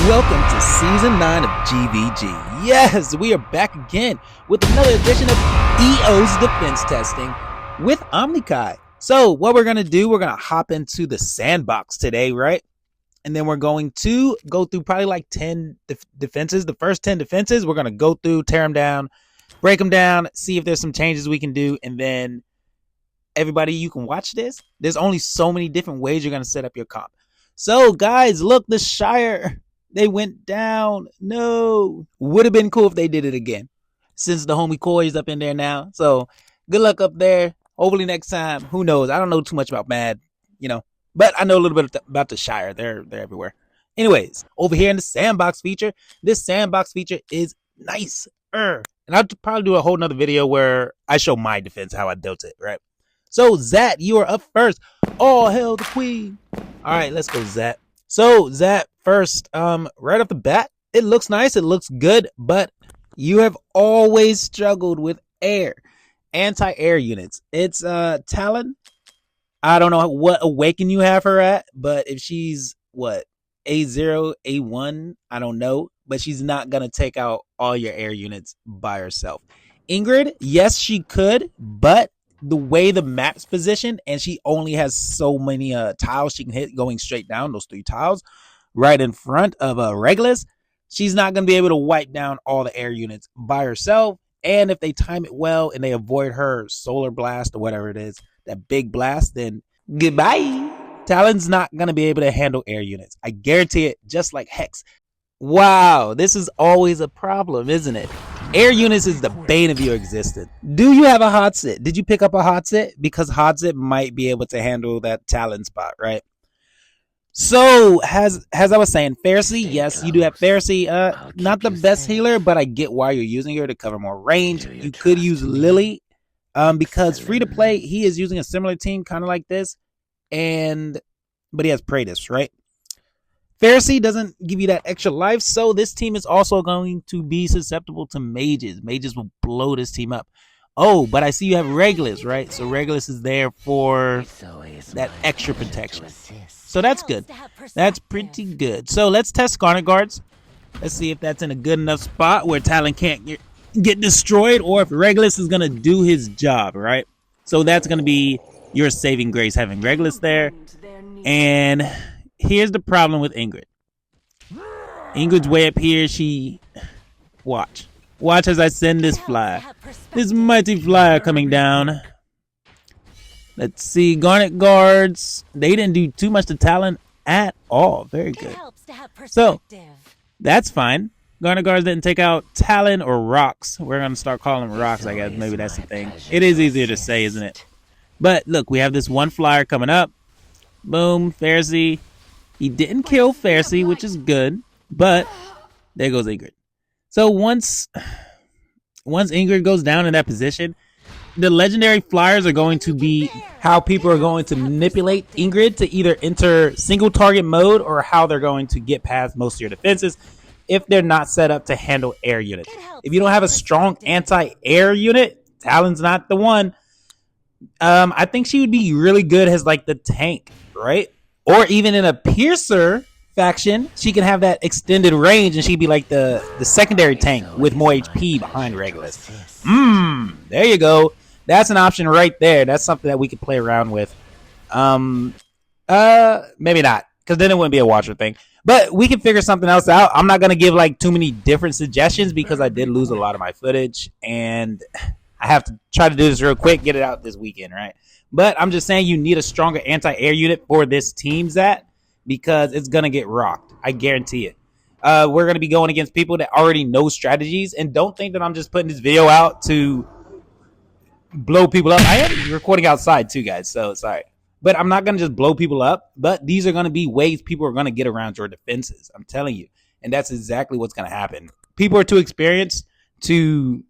Welcome to Season 9 of GVG. Yes, we are back again with another edition of EO's Defense Testing with Omnikai. So what we're going to do, we're going to hop into the sandbox today, right? And then we're going to go through probably like 10 defenses. The first 10 defenses, we're going to go through, tear them down, break them down, see if there's some changes we can do. And then everybody, you can watch this. There's only so many different ways you're going to set up your comp. So guys, look, the Shire, they went down. No, would have been cool if they did it again, since the homie Koi is up in there now. So good luck up there. Hopefully next time. Who knows? I don't know too much about Mad, but I know a little bit about the Shire. They're everywhere. Anyways, over here in the sandbox feature, this sandbox feature is nice. And I'll probably do a whole nother video where I show my defense, how I dealt it, right? So Zat, you are up first. All hail the queen. All right, let's go, Zat. So Zat, first, right off the bat, it looks nice. It looks good, but you have always struggled with anti-air units. It's Talon. I don't know what awaken you have her at, but if she's A0, A1, I don't know, but she's not gonna take out all your air units by herself. Ingrid, yes, she could, but the way the map's positioned, and she only has so many tiles she can hit going straight down, those 3 tiles right in front of Regulus, she's not gonna be able to wipe down all the air units by herself. And if they time it well and they avoid her solar blast or whatever it is, that big blast, then goodbye. Talon's not going to be able to handle air units. I guarantee it, just like Hex. Wow, this is always a problem, isn't it? Air units is the bane of your existence. Do you have a hot sit? Did you pick up a hot sit? Because hot sit might be able to handle that Talon spot, right? So, as I was saying, Pharisee, yes, you do have Pharisee. Not the best healer, but I get why you're using her to cover more range. You could use Lily, because free to play, he is using a similar team, kind of like this, but he has Praetus, right? Pharisee doesn't give you that extra life, so this team is also going to be susceptible to mages. Mages will blow this team up. Oh, but I see you have Regulus, right? So Regulus is there for that extra protection. So that's good. That's pretty good. So let's test Skarner Guards. Let's see if that's in a good enough spot where Talon can't get destroyed, or if Regulus is going to do his job, right? So that's going to be your saving grace, having Regulus there. And here's the problem with Ingrid. Ingrid's way up here. Watch as I send this flyer. This mighty flyer coming down. Let's see. Garnet Guards. They didn't do too much to Talon at all. Very good. So, that's fine. Garnet Guards didn't take out Talon or Rocks. We're going to start calling them Rocks, I guess. Maybe that's the thing. It is easier to say, isn't it? But, look, we have this one flyer coming up. Boom. Pharisee. He didn't kill Pharisee, which is good. But, there goes Ingrid. So once Ingrid goes down in that position, the legendary flyers are going to be how people are going to manipulate Ingrid to either enter single target mode or how they're going to get past most of your defenses if they're not set up to handle air units. If you don't have a strong anti-air unit, Talon's not the one. I think she would be really good as like the tank, right? Or even in a piercer faction, she can have that extended range and she'd be like the secondary tank with more HP behind Regulus. There you go. That's an option right there. That's something that we could play around with. Maybe not, because then it wouldn't be a watcher thing. But we can figure something else out. I'm not going to give like too many different suggestions because I did lose a lot of my footage and I have to try to do this real quick, get it out this weekend, right? But I'm just saying you need a stronger anti-air unit for this team, Zat, because it's going to get rocked. I guarantee it. We're going to be going against people that already know strategies, and don't think that I'm just putting this video out to blow people up. I am recording outside too, guys, so sorry. But I'm not going to just blow people up, but these are going to be ways people are going to get around your defenses. I'm telling you. And that's exactly what's going to happen. People are too experienced to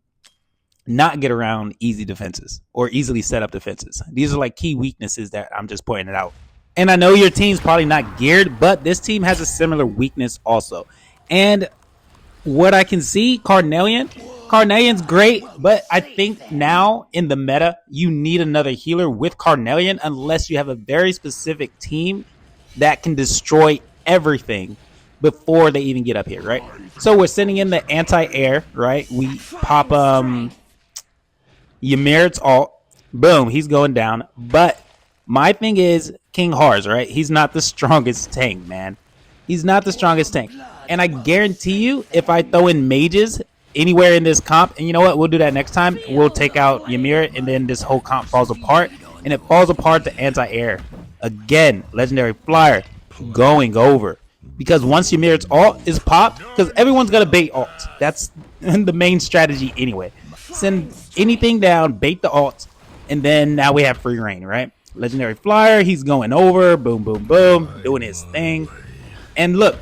not get around easy defenses or easily set up defenses. These are like key weaknesses that I'm just pointing out. And I know your team's probably not geared, but this team has a similar weakness also. And what I can see, Carnelian's great, but I think now in the meta, you need another healer with Carnelian unless you have a very specific team that can destroy everything before they even get up here, right? So we're sending in the anti-air, right? We pop Ymir's ult. Boom, he's going down. But my thing is King Harz, right? He's not the strongest tank, man. He's not the strongest tank. And I guarantee you, if I throw in mages anywhere in this comp, and you know what? We'll do that next time. We'll take out Ymir, and then this whole comp falls apart. And it falls apart to anti-air. Again, Legendary Flyer going over. Because once Ymir's ult is popped, because everyone's going to bait ult. That's the main strategy anyway. Send anything down, bait the ult, and then now we have free reign, right? Legendary Flyer, he's going over. Boom, boom, boom. Doing his thing. And look,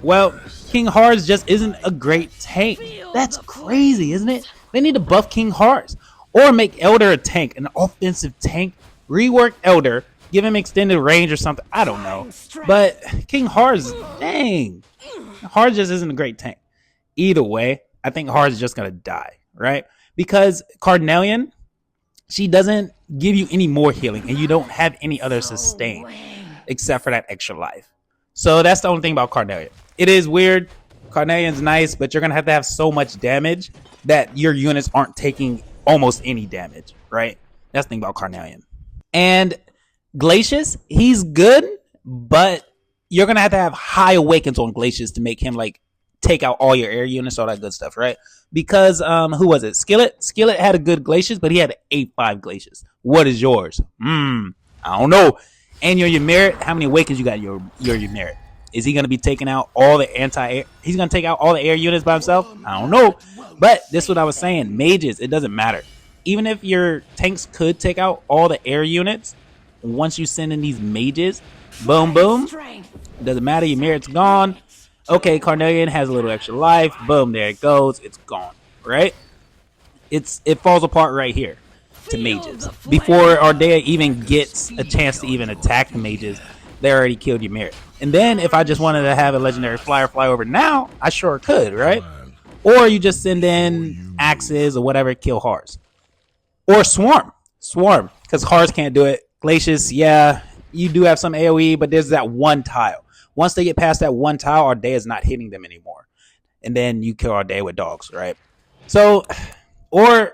well, King Harz just isn't a great tank. That's crazy, isn't it? They need to buff King Harz. Or make Elder a tank, an offensive tank. Rework Elder. Give him extended range or something. I don't know. But King Harz, dang. Harz just isn't a great tank. Either way, I think Harz is just going to die, right? Because Carnelian, she doesn't give you any more healing. And you don't have any other sustain except for that extra life. So that's the only thing about Carnelian. It is weird. Carnelian's nice, but you're going to have so much damage that your units aren't taking almost any damage, right? That's the thing about Carnelian. And Glacius, he's good, but you're going to have high awakens on Glacius to make him like take out all your air units, all that good stuff, right? Because, who was it? Skillet? Skillet had a good Glacius, but he had an 8-5 Glacius. What is yours? I don't know. And your Ymir, how many awakens you got your Ymir? Is he going to be taking out all the anti-air? He's going to take out all the air units by himself? I don't know. But this is what I was saying. Mages, it doesn't matter. Even if your tanks could take out all the air units, once you send in these mages, boom, boom, it doesn't matter. Ymir, it's gone. Okay, Carnelian has a little extra life. Boom, there it goes. It's gone, right? It falls apart right here to mages. Before Ardea even gets a chance to even attack the mages, they already killed Ymir. And then if I just wanted to have a Legendary Flyer fly over now, I sure could, right? Or you just send in axes or whatever, kill Harz. Or Swarm, because Harz can't do it. Glacius, yeah, you do have some AoE, but there's that one tile. Once they get past that one tile, Ardea is not hitting them anymore. And then you kill Ardea with dogs, right? So, or,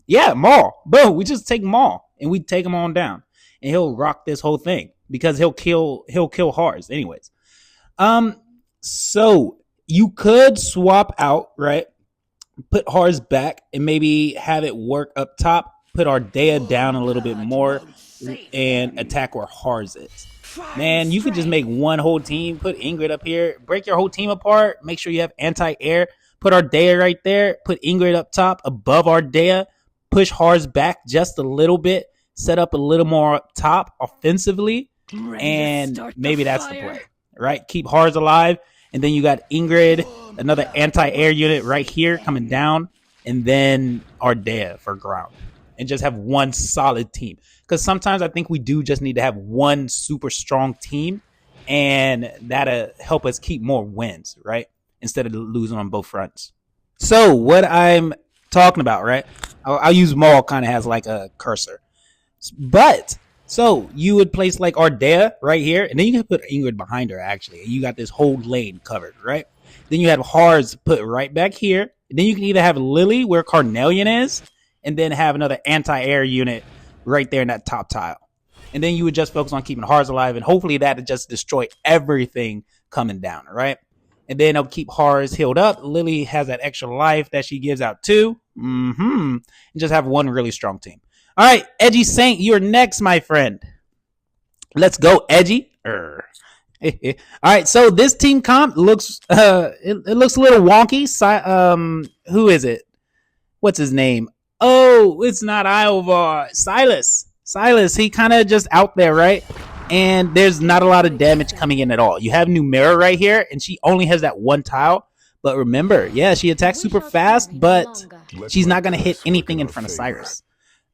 yeah, Maul. Boom, we just take Maul, and we take him on down. And he'll rock this whole thing, because he'll kill Harz anyways. So, you could swap out, right? Put Harz back, and maybe have it work up top. Put Ardea down a little bit more, and attack where Harz is. Man, you could just make one whole team, put Ingrid up here, break your whole team apart, make sure you have anti-air, put Ardea right there, put Ingrid up top above Ardea, push Harz back just a little bit, set up a little more up top offensively, and maybe that's the play, right? Keep Harz alive, and then you got Ingrid, another anti-air unit right here coming down, and then Ardea for ground. And just have one solid team. Because sometimes I think we do just need to have one super strong team, and that'll help us keep more wins, right? Instead of losing on both fronts. So what I'm talking about, right? I'll use Maul kind of as like a cursor. But, so you would place like Ardea right here, and then you can put Ingrid behind her actually. And you got this whole lane covered, right? Then you have Harz put right back here. And then you can either have Lily where Carnelian is, and then have another anti-air unit right there in that top tile. And then you would just focus on keeping Harz alive, and hopefully that would just destroy everything coming down, right? And then it'll keep Harz healed up. Lily has that extra life that she gives out too. And just have one really strong team. All right, Edgy Saint, you're next, my friend. Let's go, Edgy. All right, so this team comp looks it looks a little wonky. Who is it? What's his name? Oh, it's not Iovar. Silas, he kind of just out there, right? And there's not a lot of damage coming in at all. You have Numera right here, and she only has that one tile. But remember, yeah, she attacks super fast, but she's not going to hit anything in front of Cyrus.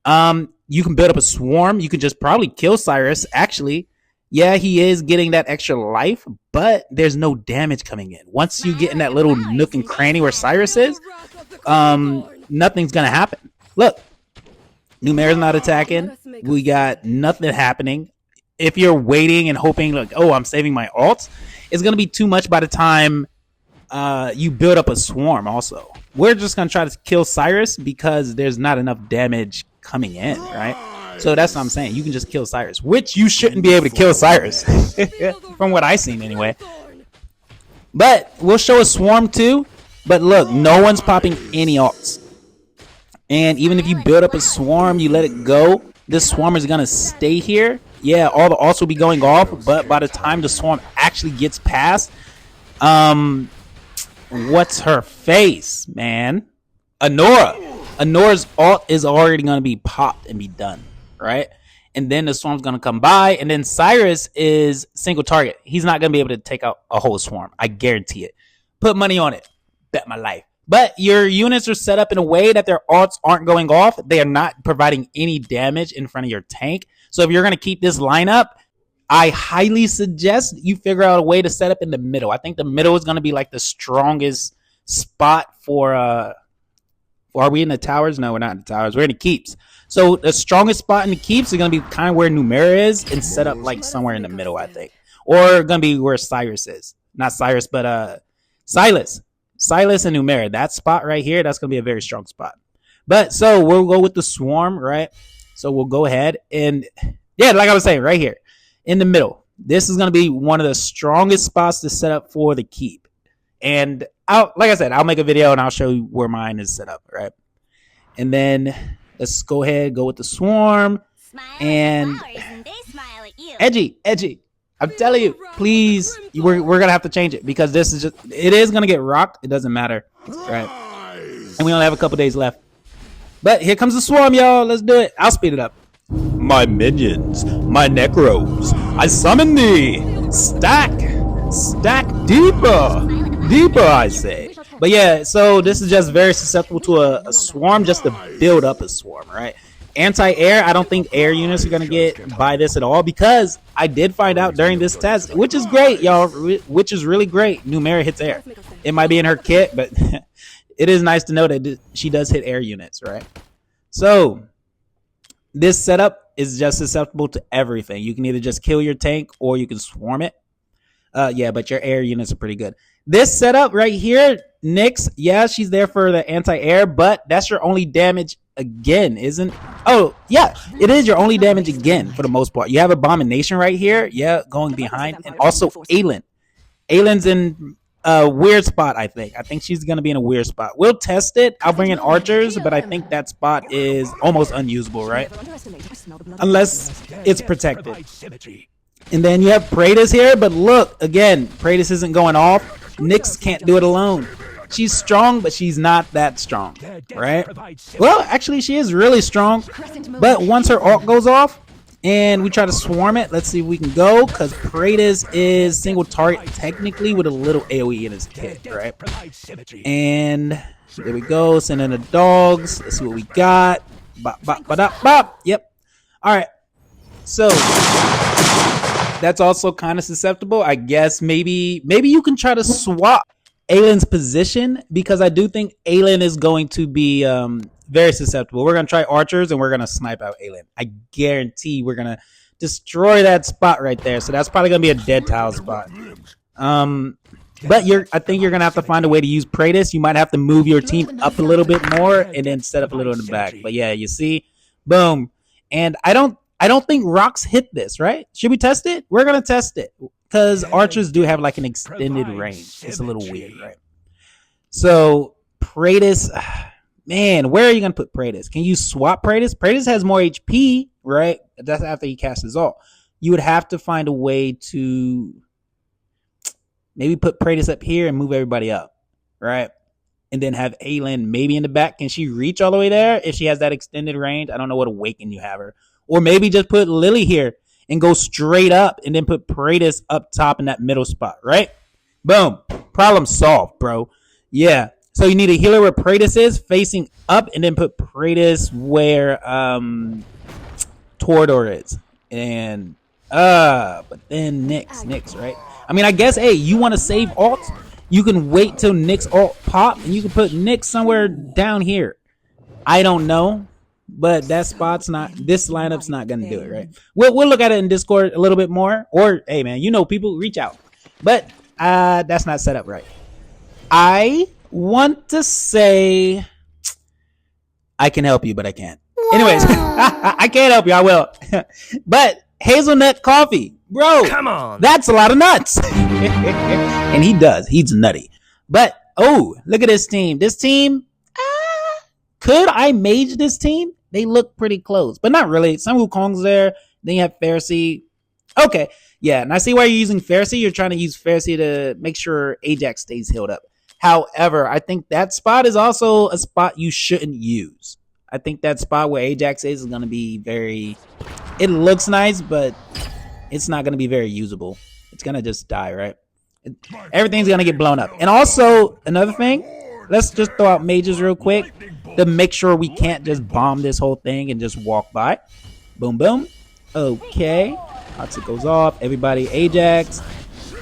You can build up a swarm. You can just probably kill Cyrus. Actually, yeah, he is getting that extra life, but there's no damage coming in. Once you get in that little nook and cranny where Cyrus is, nothing's going to happen. Look, Numera's not attacking. We got nothing happening. If you're waiting and hoping, like, oh, I'm saving my ults, it's going to be too much by the time you build up a swarm. Also, we're just going to try to kill Cyrus because there's not enough damage coming in, right? So that's what I'm saying. You can just kill Cyrus, which you shouldn't be able to kill Cyrus from what I've seen anyway. But we'll show a swarm too. But look, no one's popping any ults. And even if you build up a swarm, you let it go, this swarm is going to stay here. Yeah, all the ults will be going off, but by the time the swarm actually gets past, what's her face, man? Anora's ult is already going to be popped and be done, right? And then the swarm's going to come by, and then Cyrus is single target. He's not going to be able to take out a whole swarm. I guarantee it. Put money on it. Bet my life. But your units are set up in a way that their ults aren't going off. They are not providing any damage in front of your tank. So if you're going to keep this lineup, I highly suggest you figure out a way to set up in the middle. I think the middle is going to be like the strongest spot for... are we in the towers? No, we're not in the towers. We're in the keeps. So the strongest spot in the keeps is going to be kind of where Numeria is and set up like somewhere in the middle, I think. Or going to be where Cyrus is. Not Cyrus, but Silas. Silas and Numeria, that spot right here, that's going to be a very strong spot. But so we'll go with the swarm, right? So we'll go ahead and, yeah, like I was saying, right here in the middle. This is going to be one of the strongest spots to set up for the keep. And like I said, I'll make a video and I'll show you where mine is set up, right? And then let's go ahead, go with the swarm. And edgy. I'm telling you, please, we're going to have to change it because this is just, it is going to get rocked. It doesn't matter, right? And we only have a couple days left. But here comes the swarm, y'all. Let's do it. I'll speed it up. My minions, my necros, I summon thee. Stack deeper, I say. But yeah, so this is just very susceptible to a swarm, just to build up a swarm, right? Anti-air, I don't think air units are going to get by this at all because I did find out during this test, which is great, y'all, which is really great. Numeria hits air. It might be in her kit, but it is nice to know that she does hit air units, right? So this setup is just susceptible to everything. You can either just kill your tank or you can swarm it. Yeah, but your air units are pretty good. This setup right here, Nyx, yeah, she's there for the anti-air, but that's your only damage again, isn't? Oh, yeah, it is your only damage again for the most part. You have Abomination right here, yeah, going behind, and also Aylin. Aylin's in a weird spot, I think. I think she's going to be in a weird spot. We'll test it. I'll bring in archers, but I think that spot is almost unusable, right? Unless it's protected. And then you have Praetus here, but look, again, Praetus isn't going off. Nyx can't do it alone. She's strong, but she's not that strong, right? Well, actually, she is really strong. But once her ult goes off and we try to swarm it, let's see if we can go, because Praetus is single target technically with a little AoE in his kit, right? And there we go. Send in the dogs. Let's see what we got. Bop, bop, bop, bop. Yep. All right. So that's also kind of susceptible. I guess maybe you can try to swap Aylin's position, because I do think Aylin is going to be very susceptible. We're going to try archers and we're going to snipe out Aylin. I guarantee we're going to destroy that spot right there. So that's probably going to be a dead tile spot. But I think you're going to have to find a way to use Praetus. You might have to move your team up a little bit more and then set up a little in the back. But yeah, you see, boom. And I don't think rocks hit this, right? Should we test it? We're going to test it because archers do have like an extended range. It's a little weird, right? So Praetus, man, where are you going to put Praetus? Can you swap Praetus? Praetus has more HP, right? That's after he casts his ult. You would have to find a way to maybe put Praetus up here and move everybody up, right? And then have Aylin maybe in the back. Can she reach all the way there if she has that extended range? I don't know what awaken you have her. Or maybe just put Lily here and go straight up and then put Praetus up top in that middle spot, right? Boom. Problem solved, bro. Yeah. So you need a healer where Praetus is facing up and then put Praetus where Torador is. And but then Nyx, right? I mean, I guess, hey, you want to save ults? You can wait till Nyx ult pop and you can put Nyx somewhere down here. I don't know. But that spot's not, this lineup's not going to do it, right? We'll look at it in Discord a little bit more. Or, hey, man, you know, people reach out. But That's not set up right. I want to say I can help you, but I can't. Anyways, I can't help you. I will. But hazelnut coffee, bro. Come on. That's a lot of nuts. And he does. He's nutty. But, oh, look at this team. This team, could I mage this team? They look pretty close, but not really. Sun Wukong's there. Then you have Pharisee. Okay. Yeah, and I see why you're using Pharisee. You're trying to use Pharisee to make sure Ajax stays healed up. However, I think that spot is also a spot you shouldn't use. I think that spot where Ajax is going to be very... It looks nice, but it's not going to be very usable. It's going to just die, right? Everything's going to get blown up. And also, another thing, let's just throw out mages real quick to make sure we can't just bomb this whole thing and just walk by. Boom, boom. Okay. Hatsa goes off. Everybody Ajax.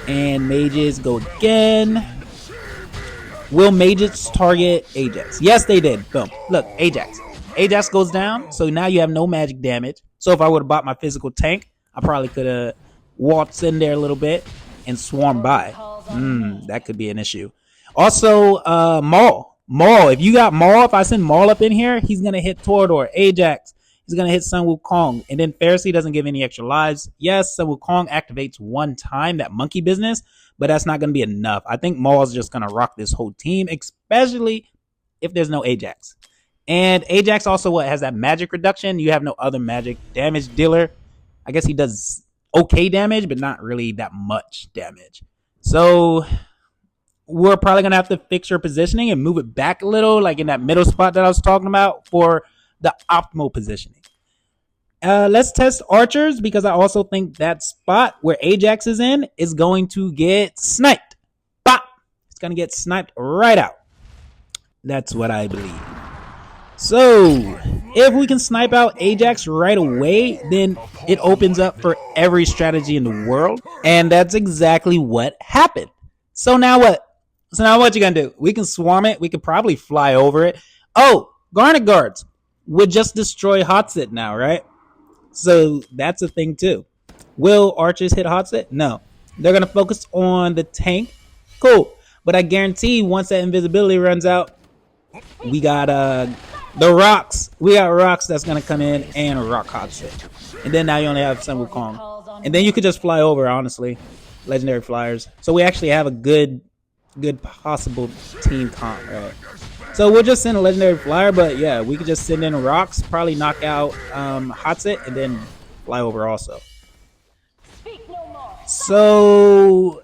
And mages go again. Will mages target Ajax? Yes, they did. Boom. Look, Ajax. Ajax goes down, so now you have no magic damage. So if I would have bought my physical tank, I probably could have waltzed in there a little bit and swarmed by. That could be an issue. Also, Maul. If you got Maul, if I send Maul up in here, he's going to hit Torador, Ajax. He's going to hit Sun Wukong. And then Pharisee doesn't give any extra lives. Yes, Sun Wukong activates one time, that monkey business, but that's not going to be enough. I think Maul is just going to rock this whole team, especially if there's no Ajax. And Ajax also has that magic reduction. You have no other magic damage dealer. I guess he does okay damage, but not really that much damage. So we're probably going to have to fix your positioning and move it back a little, like in that middle spot that I was talking about for the optimal positioning. Let's test archers, because I also think that spot where Ajax is in is going to get sniped. Bop! It's going to get sniped right out. That's what I believe. So, if we can snipe out Ajax right away, then it opens up for every strategy in the world. And that's exactly what happened. So now what? What you gonna do? We can swarm it. We could probably fly over it. Oh, Garnet Guards would just destroy Hotset now, right? So that's a thing too. Will archers hit Hotset? No. They're gonna focus on the tank. Cool. But I guarantee once that invisibility runs out, we got the rocks. We got rocks that's gonna come in and rock Hotset. And then now you only have Sun Wukong. And then you could just fly over, honestly. Legendary flyers. So we actually have a good possible team comp, right? So we'll just send a legendary flyer, but yeah, we could just send in rocks, probably knock out Hotset, and then fly over also. So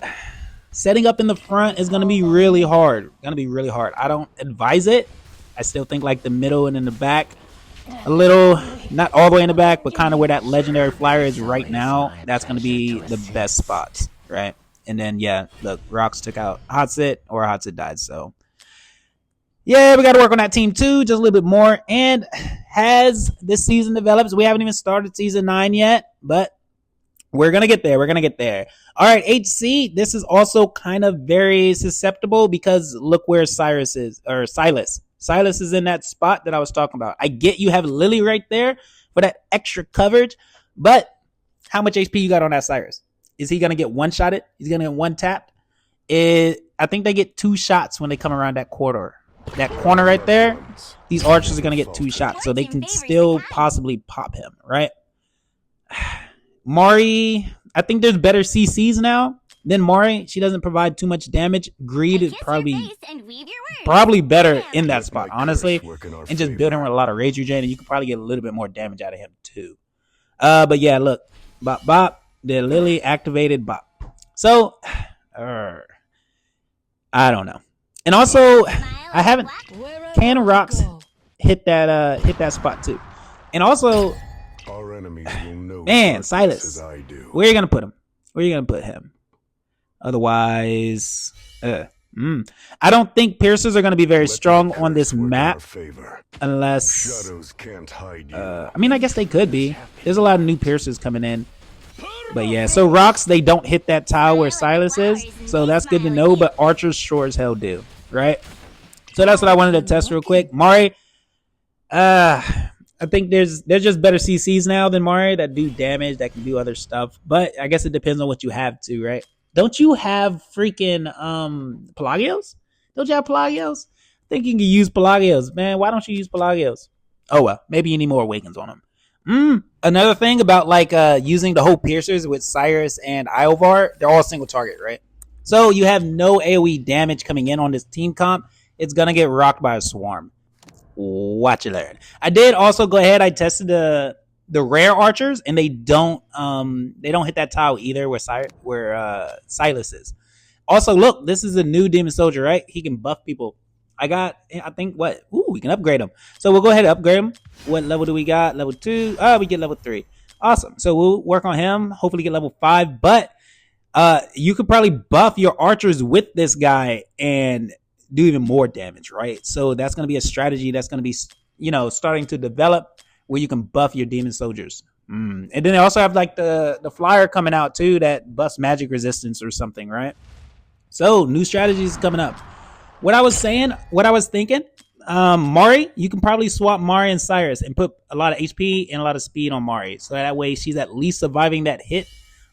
setting up in the front is going to be really hard. I don't advise it. I still think like the middle and in the back, a little, not all the way in the back, but kind of where that legendary flyer is right now, that's going to be the best spots, right? And then, yeah, look, rocks took out Hotset, or Hotset died, so. Yeah, we got to work on that team too, just a little bit more. And as this season develops, we haven't even started season 9 yet, but we're going to get there. All right, HC, this is also kind of very susceptible because look where Silas is. Silas is in that spot that I was talking about. I get you have Lily right there for that extra coverage, but how much HP you got on that Cyrus? Is he going to get one-shotted? He's going to get one-tapped? I think they get 2 shots when they come around that corridor. That corner right there, these archers are going to get 2 shots, so they can still possibly pop him, right? Mari, I think there's better CCs now than Mari. She doesn't provide too much damage. Greed is probably better in that spot, honestly. And just build him with a lot of rage regen, and you can probably get a little bit more damage out of him too. But yeah, look. Bop, bop. The Lily activated bop. So, I don't know. And also, I haven't. Can rocks hit that spot too? And also, our enemies will know man, Silas, I do. where are you gonna put him? Where are you gonna put him? Otherwise, I don't think piercers are gonna be very strong on this map, unless. Shadows can't hide you. I mean, I guess they could be. There's a lot of new piercers coming in. But yeah, so rocks, they don't hit that tile where Silas is, so that's good to know, but archers sure as hell do, right? So that's what I wanted to test real quick. Mari, I think there's just better CCs now than Mari that do damage, that can do other stuff, but I guess it depends on what you have too, right? Don't you have freaking Pelagios? Don't you have Pelagios? I think you can use Pelagios, man. Why don't you use Pelagios? Oh well, maybe you need more awakens on them. Another thing about like using the whole piercers with Cyrus and Iovar, they're all single target, right? So you have no AoE damage coming in on this team comp. It's gonna get rocked by a swarm. Watch it learn. I did also go ahead. I tested the rare archers, and they don't hit that tile either where Silas is. Also, look, this is a new demon soldier, right? He can buff people. I think what? Ooh, we can upgrade him. So we'll go ahead and upgrade him. What level do we got? Level 2. Oh, we get level 3. Awesome. So we'll work on him. Hopefully get level 5. But you could probably buff your archers with this guy and do even more damage, right? So that's going to be a strategy that's going to be, starting to develop where you can buff your demon soldiers. And then they also have like the flyer coming out too that buffs magic resistance or something, right? So new strategies coming up. What I was thinking, Mari, you can probably swap Mari and Cyrus and put a lot of HP and a lot of speed on Mari. So that way she's at least surviving that hit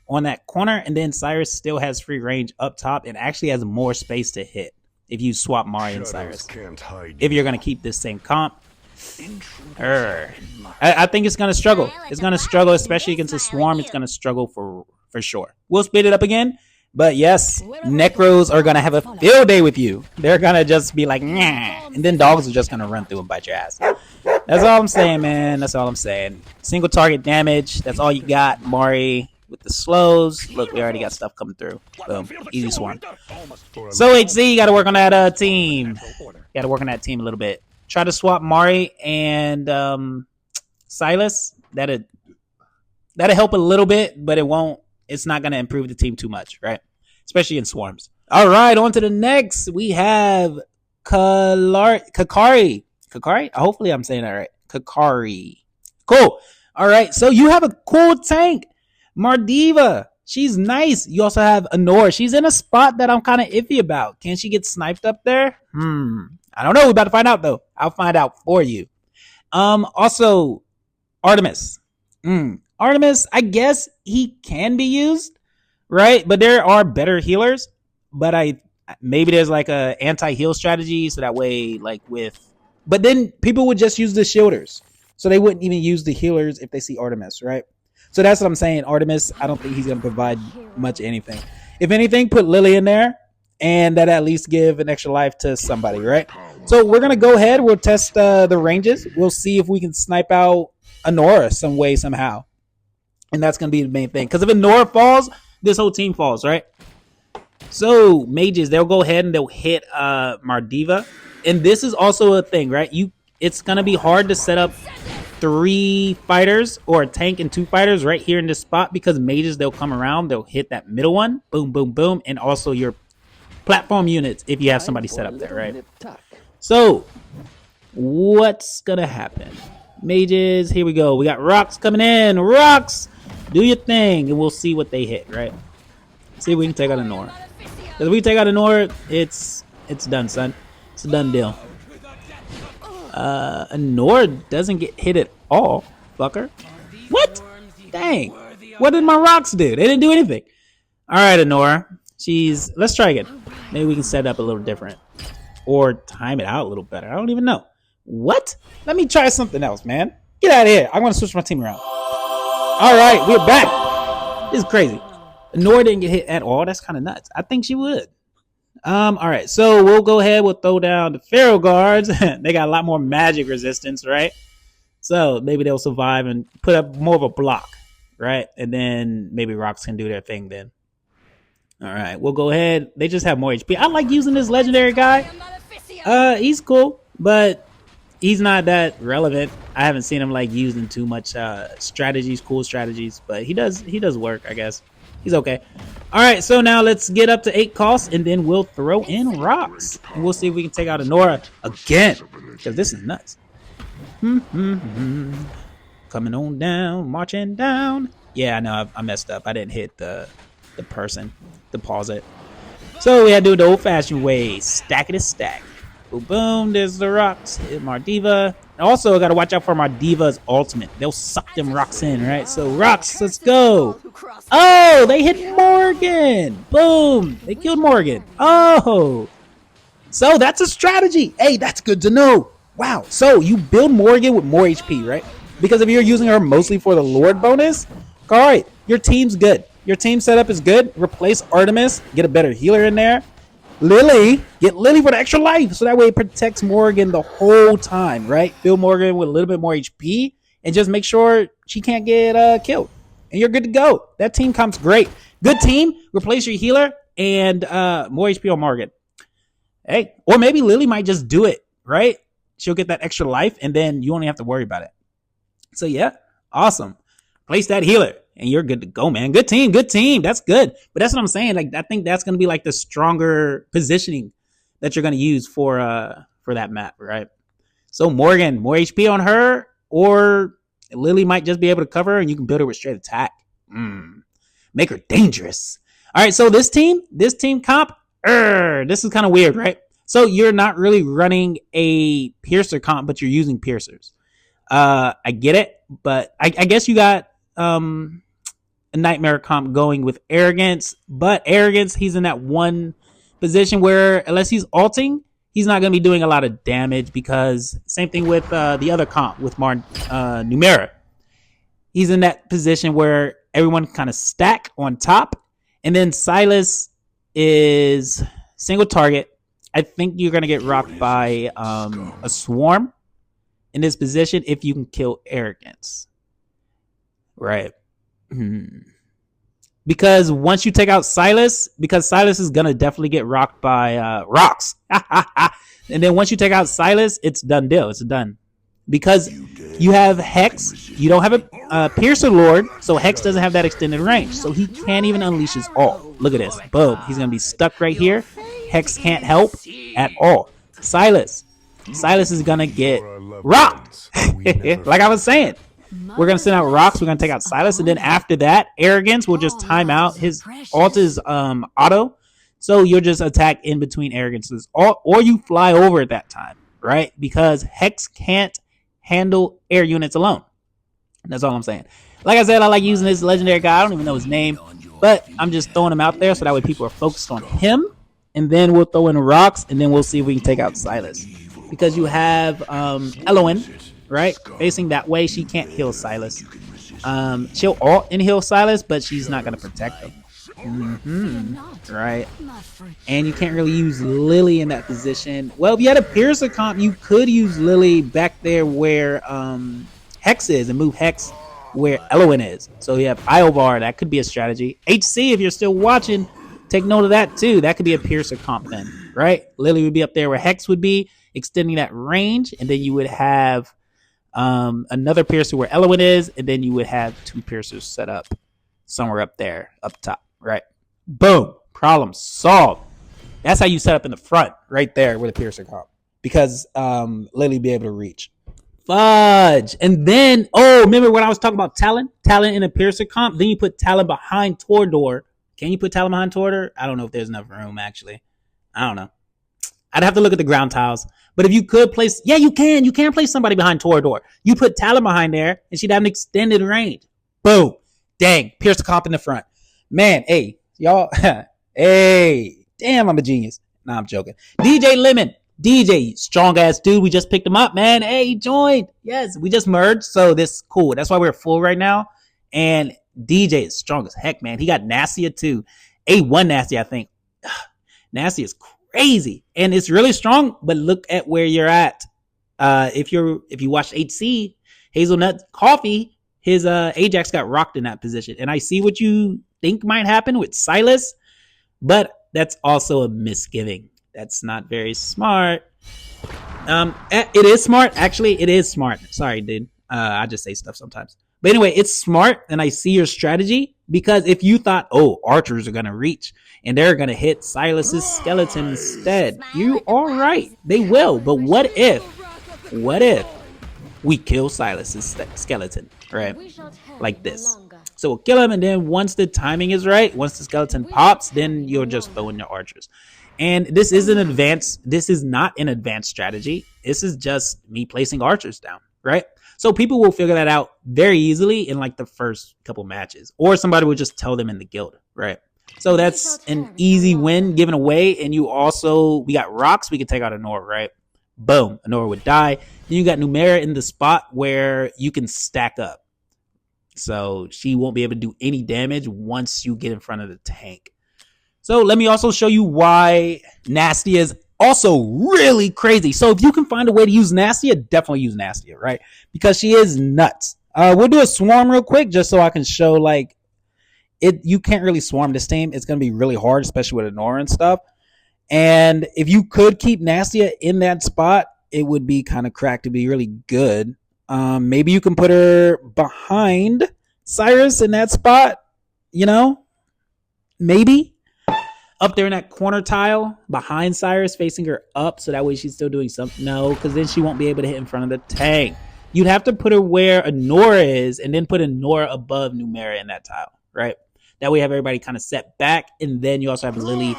on that corner. And then Cyrus still has free range up top and actually has more space to hit if you swap Mari and Cyrus. If you're going to keep this same comp. I think it's going to struggle. It's going to struggle, especially against a swarm. It's going to struggle for sure. We'll speed it up again. But yes, Necros are going to have a field day with you. They're going to just be like, nah. And then dogs are just going to run through and bite your ass. That's all I'm saying, man. That's all I'm saying. Single target damage. That's all you got, Mari. With the slows. Look, we already got stuff coming through. Boom. Easy swarm. So, HC, you got to work on that team. Got to work on that team a little bit. Try to swap Mari and Silas. That'll help a little bit, but it won't. It's not going to improve the team too much, right? Especially in swarms. All right, on to the next. We have Kakari. Kakari? Hopefully I'm saying that right. Kakari. Cool. All right, so you have a cool tank. Mardiva. She's nice. You also have Anor. She's in a spot that I'm kind of iffy about. Can she get sniped up there? I don't know. We're about to find out, though. I'll find out for you. Also, Artemis. Artemis, I guess he can be used, right? But there are better healers. But maybe there's like a anti-heal strategy, so that way, but then people would just use the shielders, so they wouldn't even use the healers if they see Artemis, right? So that's what I'm saying. Artemis, I don't think he's gonna provide much anything. If anything, put Lily in there, and that at least give an extra life to somebody, right? So we're gonna go ahead. We'll test the ranges. We'll see if we can snipe out Anora some way, somehow. And that's going to be the main thing. Because if Anora falls, this whole team falls, right? So, mages, they'll go ahead and they'll hit Mardiva. And this is also a thing, right? It's going to be hard to set up 3 fighters or a tank and 2 fighters right here in this spot. Because mages, they'll come around. They'll hit that middle one. Boom, boom, boom. And also your platform units if you have somebody set up there, right? So, what's going to happen? Mages, here we go. We got rocks coming in. Rocks! Do your thing, and we'll see what they hit, right? See if we can take out Anor. Because if we take out Anor, it's done, son. It's a done deal. Anor doesn't get hit at all, fucker. What? Dang. What did my rocks do? They didn't do anything. Alright, Anor. Let's try again. Maybe we can set it up a little different. Or time it out a little better. I don't even know. What? Let me try something else, man. Get out of here. I'm going to switch my team around. All right, we're back. This is crazy. Nora didn't get hit at all. That's kind of nuts. I think she would. All right, so we'll go ahead. We'll throw down the Pharaoh guards. They got a lot more magic resistance, right? So maybe they'll survive and put up more of a block, right? And then maybe rocks can do their thing then. All right, we'll go ahead. They just have more HP. I like using this legendary guy. He's cool, but he's not that relevant. I haven't seen him like using too much strategies, cool strategies, but he does work, I guess. He's okay. All right, so now let's get up to 8 costs, and then we'll throw in rocks, and we'll see if we can take out Anora again, because this is nuts. Coming on down, marching down. Yeah, I know I messed up. I didn't hit the person to pause it. So we had to do it the old-fashioned way. Stack it a stack. Boom, boom. There's the rocks. Hit my diva. Also, I gotta watch out for my diva's ultimate. They'll suck them rocks in, right? So rocks, let's go. Oh, they hit Morgan. Boom. They killed Morgan. Oh. So that's a strategy. Hey, that's good to know. Wow. So you build Morgan with more HP, right? Because if you're using her mostly for the Lord bonus, all right, your team's good. Your team setup is good. Replace Artemis. Get a better healer in there. Lily, get Lily for the extra life, so that way it protects Morgan the whole time, right? Build Morgan with a little bit more HP, and just make sure she can't get killed, and you're good to go. That team comes great. Good team. Replace your healer and more HP on Morgan. Hey, or maybe Lily might just do it, right? She'll get that extra life, and then you only have to worry about it. So yeah, awesome. Place that healer. And you're good to go, man. Good team, good team. That's good. But that's what I'm saying. Like, I think that's going to be like the stronger positioning that you're going to use for that map, right? So Morgan, more HP on her, or Lily might just be able to cover her, and you can build her with straight attack. Make her dangerous. All right, so this team comp, this is kind of weird, right? So you're not really running a piercer comp, but you're using piercers. I get it, but I guess you got a nightmare comp going with arrogance, but arrogance, he's in that one position where unless he's ulting, he's not going to be doing a lot of damage, because same thing with the other comp with Numera. He's in that position where everyone kind of stack on top, and then Silas is single target. I think you're going to get rocked by a swarm in this position if you can kill arrogance. Right. Because once you take out Silas, because Silas is going to definitely get rocked by rocks. And then once you take out Silas, it's done deal. It's done. Because you have Hex. You don't have a Piercer Lord, so Hex doesn't have that extended range. So he can't even unleash his ult. Look at this. Boom. He's going to be stuck right here. Hex can't help at all. Silas is going to get rocked. Like I was saying. We're going to send out rocks. We're going to take out Silas. And then after that, arrogance will just time out. His ult is auto. So you'll just attack in between arrogance's ult, or you fly over at that time, right? Because Hex can't handle air units alone. That's all I'm saying. Like I said, I like using this legendary guy. I don't even know his name, but I'm just throwing him out there so that way people are focused on him. And then we'll throw in rocks, and then we'll see if we can take out Silas. Because you have Elowen, right? Facing that way, she can't heal Silas. She'll ult and heal Silas, but she's not going to protect him. Right. And you can't really use Lily in that position. Well, if you had a Piercer comp, you could use Lily back there where Hex is and move Hex where Elowen is. So you have Iovar. That could be a strategy. HC, if you're still watching, take note of that too. That could be a Piercer comp then, right? Lily would be up there where Hex would be, extending that range, and then you would have another Piercer where Elowen is, and then you would have two Piercers set up somewhere up there, up top, right? Boom. Problem solved. That's how you set up in the front, right there with a Piercer comp, because Lily be able to reach. Fudge. And then, remember when I was talking about Talon in a Piercer comp? Then you put Talon behind Torador. Can you put Talon behind Torador? I don't know if there's enough room, actually. I don't know. I'd have to look at the ground tiles. But if you could place, yeah, you can. You can place somebody behind Torador. You put Talon behind there, and she'd have an extended range. Boom. Dang. Piercer comp in the front. Man, hey, y'all. Hey. Damn, I'm a genius. Nah, I'm joking. DJ Lemon. DJ, strong ass dude. We just picked him up, man. Hey, he joined. Yes, we just merged. So this is cool. That's why we're full right now. And DJ is strong as heck, man. He got Nastia too. A1 Nasty, I think. Nasty is crazy. And it's really strong, but look at where you're at. If you watch HC, Hazelnut Coffee, his Ajax got rocked in that position. And I see what you think might happen with Silas, but that's also a misgiving. That's not very smart. It is smart. Actually, it is smart. Sorry, dude. I just say stuff sometimes. But anyway, it's smart, and I see your strategy, because if you thought, archers are going to reach, and they're going to hit Silas's skeleton instead, you are right. They will. But what if we kill Silas's skeleton, right? Like this. So we'll kill him, and then once the timing is right, once the skeleton pops, then you'll just throw in your archers. And this is not an advanced strategy. This is just me placing archers down, right? So people will figure that out very easily in like the first couple matches, or somebody will just tell them in the guild, right? So that's an easy win given away. And we got rocks. We can take out Anora, right? Boom. Anora would die. Then you got Numera in the spot where you can stack up. So she won't be able to do any damage once you get in front of the tank. So let me also show you why Nastia is also really crazy. So if you can find a way to use Nastia, definitely use Nastia, right? Because she is nuts. We'll do a swarm real quick just so I can show like it. You can't really swarm this team. It's going to be really hard, especially with Anora and stuff. And if you could keep Nastia in that spot, it would be kind of cracked to be really good. Maybe you can put her behind Cyrus in that spot, you know, maybe up there in that corner tile behind Cyrus, facing her up. So that way she's still doing something. No, because then she won't be able to hit in front of the tank. You'd have to put her where Anora is and then put Anora above Numera in that tile, right? That way you have everybody kind of set back. And then you also have Lily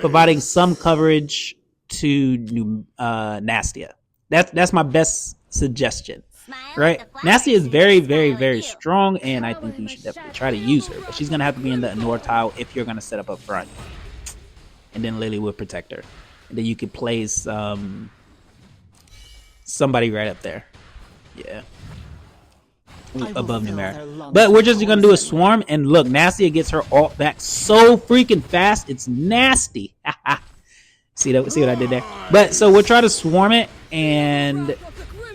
providing some coverage to Nastia. That's my best suggestion, right? Nastia is very, very, very strong, and I think you should definitely try to use her. But she's going to have to be in the Anora tile if you're going to set up front. And then Lily will protect her. And then you could place somebody right up there. Yeah. Above Numera. But we're just going to do a swarm. And look, Nastia gets her ult back so freaking fast. It's nasty. See what I did there? But so we'll try to swarm it. And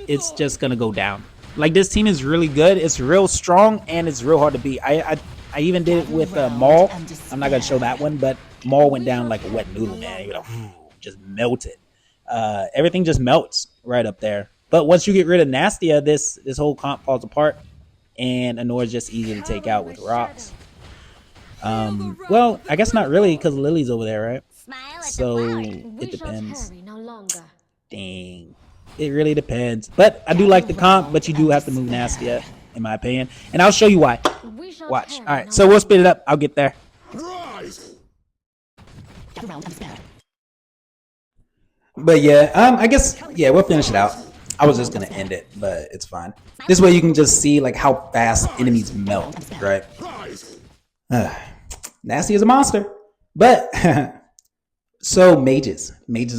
it's just going to go down. Like, this team is really good. It's real strong. And it's real hard to beat. I even did it with Maul. I'm not going to show that one. But Maul went down like a wet noodle, man. You know, just melted. Everything just melts right up there. But once you get rid of Nastia, this whole comp falls apart, and Anora's just easy to take out with rocks. Well, I guess not really, because Lily's over there, right? So it depends. Dang, it really depends. But I do like the comp, but you do have to move Nastia, in my opinion, and I'll show you why. Watch. All right, so we'll speed it up. I'll get there. But yeah, I guess we'll finish it out. I was just gonna end it, but it's fine. This way you can just see like how fast enemies melt, right? Nasty is a monster. But so mages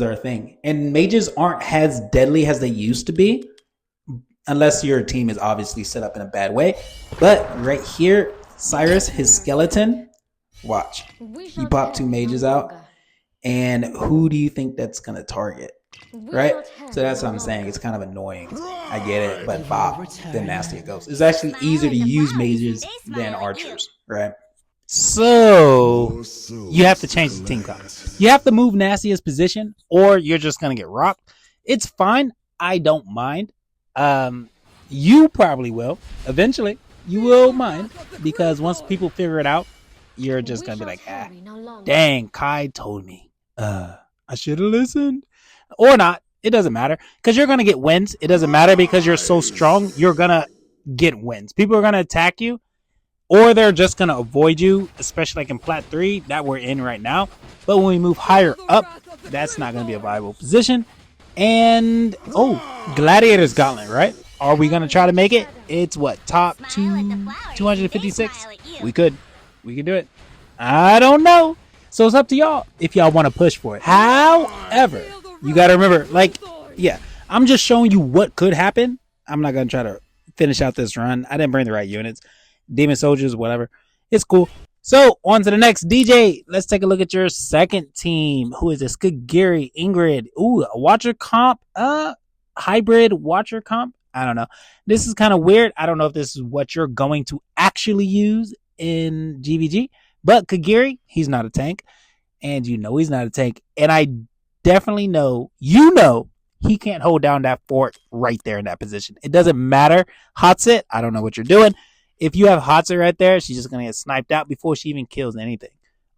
are a thing, and mages aren't as deadly as they used to be, unless your team is obviously set up in a bad way. But right here, Cyrus, his skeleton, watch, he popped 2 mages out, and who do you think that's gonna target? Right? So that's what I'm saying. It's kind of annoying. I get it, but Bob, then Nastia goes. It's actually easier to use mages than archers, right? So you have to change the team comp. You have to move Nastia's position, or you're just gonna get rocked. It's fine. I don't mind. You probably will. Eventually, you will mind, because once people figure it out, you're just gonna be like, dang, Kai told me. I should have listened. Or not. It doesn't matter. Because you're going to get wins. It doesn't matter because you're so strong. You're going to get wins. People are going to attack you. Or they're just going to avoid you. Especially like in Plat 3 that we're in right now. But when we move higher up, that's not going to be a viable position. And, Gladiator's Gauntlet, right? Are we going to try to make it? It's what? Top 256? We could do it. I don't know. So it's up to y'all if y'all want to push for it. However, you got to remember, I'm just showing you what could happen. I'm not going to try to finish out this run. I didn't bring the right units. Demon Soldiers, whatever. It's cool. So, on to the next. DJ, let's take a look at your second team. Who is this? Kagiri, Ingrid. Ooh, a Watcher comp. Hybrid Watcher comp. I don't know. This is kind of weird. I don't know if this is what you're going to actually use in GVG. But Kagiri, he's not a tank. And you know he's not a tank. And I definitely know, he can't hold down that fort right there in that position. It doesn't matter. Hotset, I don't know what you're doing. If you have Hotset right there, she's just going to get sniped out before she even kills anything.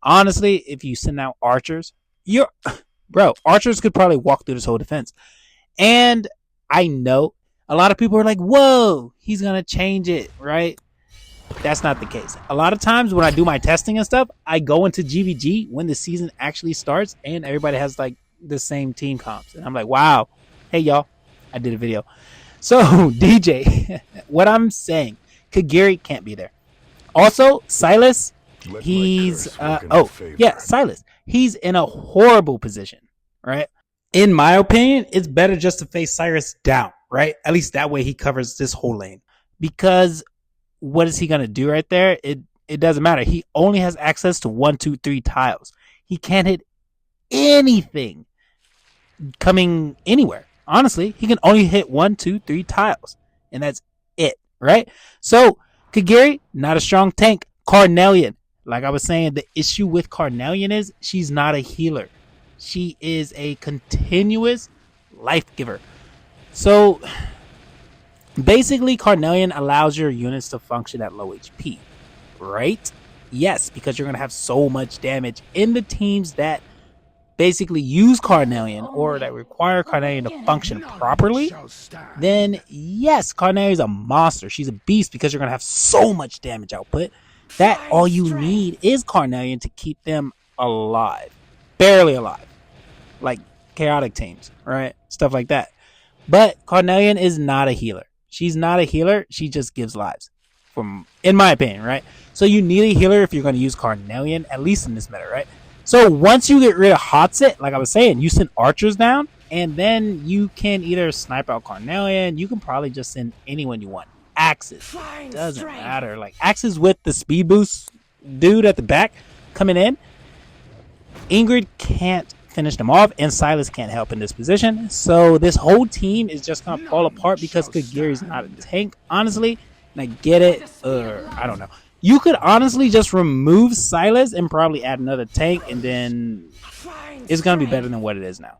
Honestly, if you send out archers, archers could probably walk through this whole defense. And I know a lot of people are like, whoa, he's going to change it, right? that's not the case. A lot of times when I do my testing and stuff, I go into GVG when the season actually starts and everybody has like the same team comps. And I'm like, wow, hey y'all, I did a video. So DJ, what I'm saying, Kagiri can't be there. Also, Silas, he's Silas. He's in a horrible position, right? In my opinion, it's better just to face Cyrus down, right? At least that way he covers this whole lane. Because what is he gonna do right there? It doesn't matter. He only has access to 1, 2, 3 tiles. He can't hit anything coming anywhere. Honestly, he can only hit 1, 2, 3 tiles, and that's it, right? So Kagiri, not a strong tank. Carnelian, like I was saying, the issue with Carnelian is she's not a healer. She is a continuous life giver. So basically, Carnelian allows your units to function at low HP, right? Yes, because you're going to have so much damage in the teams that basically use Carnelian or that require Carnelian to function properly. Then yes, Carnelian is a monster. She's a beast because you're going to have so much damage output that all you need is Carnelian to keep them alive. Barely alive. Like chaotic teams, right? Stuff like that. But Carnelian is not a healer. She's not a healer. She just gives lives, in my opinion, right? So you need a healer if you're going to use Carnelian, at least in this meta, right? So once you get rid of Hotset, like I was saying, you send archers down, and then you can either snipe out Carnelian. You can probably just send anyone you want. Axes. Doesn't matter. Like Axes with the speed boost dude at the back coming in. Ingrid can't finish them off, and Silas can't help in this position. So this whole team is just going to fall apart because Kagiri's not a tank, honestly. And I get it. I don't know. You could honestly just remove Silas and probably add another tank, and then it's going to be better than what it is now.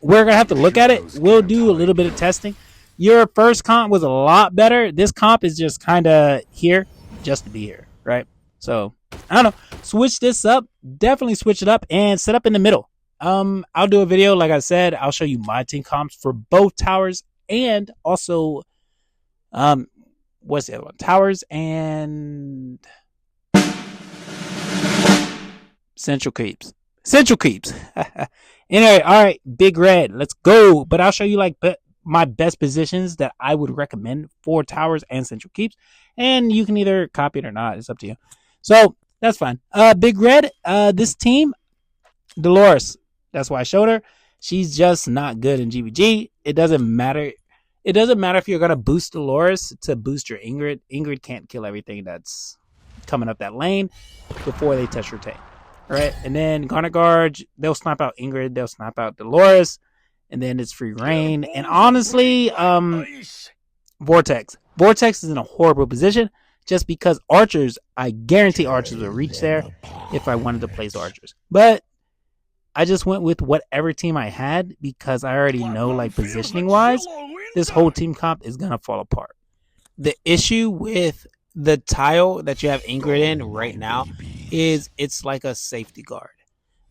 We're going to have to look at it. We'll do a little bit of testing. Your first comp was a lot better. This comp is just kind of here just to be here, right? So, I don't know. Switch this up. Definitely switch it up and set up in the middle. I'll do a video, like I said. I'll show you my team comps for both towers and also what's the other one? Towers and Central Creeps. Anyway, all right, Big Red, let's go. But I'll show you like my best positions that I would recommend for towers and Central Keeps, and you can either copy it or not. It's up to you. So that's fine. Big Red, this team, Dolores. That's why I showed her. She's just not good in GVG. It doesn't matter. It doesn't matter if you're going to boost Dolores to boost your Ingrid. Ingrid can't kill everything that's coming up that lane before they touch your tank. Right? And then Garnet Guard, they'll snipe out Ingrid. They'll snipe out Dolores. And then it's free reign. And honestly, Vortex. Vortex is in a horrible position just because archers, I guarantee archers will reach there if I wanted to place archers. But I just went with whatever team I had because I already know, like, positioning-wise, this whole team comp is going to fall apart. The issue with the tile that you have Ingrid in right now is it's like a safety guard.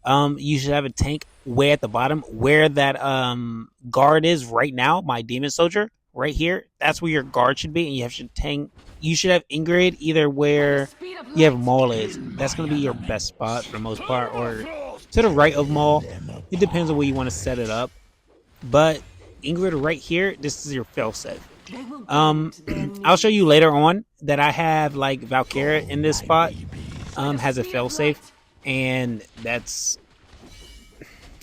You should have a tank way at the bottom where that guard is right now. My demon soldier right here. That's where your guard should be, and you should have Ingrid either where you have Maul is. That's going to be your best spot for the most part, or to the right of Maul. It depends on where you want to set it up. But Ingrid right here, this is your failsafe. I'll show you later on that I have like Valkyria in this spot. Has a failsafe, and that's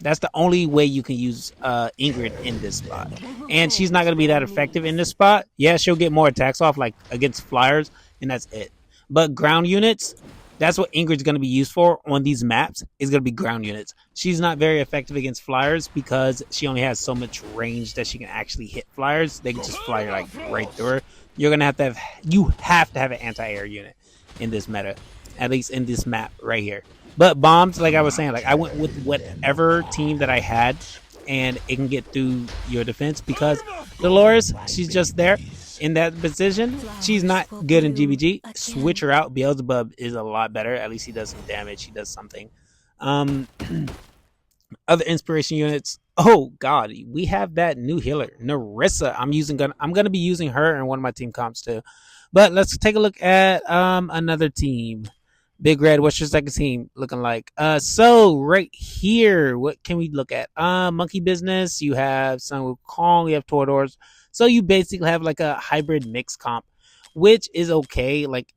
the only way you can use Ingrid in this spot. And she's not going to be that effective in this spot. Yeah, she'll get more attacks off like against flyers, and that's it. But ground units, that's what Ingrid's going to be used for on these maps, is going to be ground units. She's not very effective against flyers because she only has so much range that she can actually hit flyers. They can just fly like right through her. You have to have an anti-air unit in this meta, at least in this map right here. But bombs, like I was saying, like I went with whatever team that I had, and it can get through your defense because Dolores, she's just there in that position. She's not good in GVG. Switch her out. Beelzebub is a lot better. At least he does some damage. He does something. Other inspiration units. Oh God, we have that new healer, Narissa. I'm gonna be using her in one of my team comps too. But let's take a look at another team. Big Red, what's your second team looking like? So right here, what can we look at? Monkey Business, you have Sun Wukong, you have Toradors. So you basically have like a hybrid mix comp, which is okay, like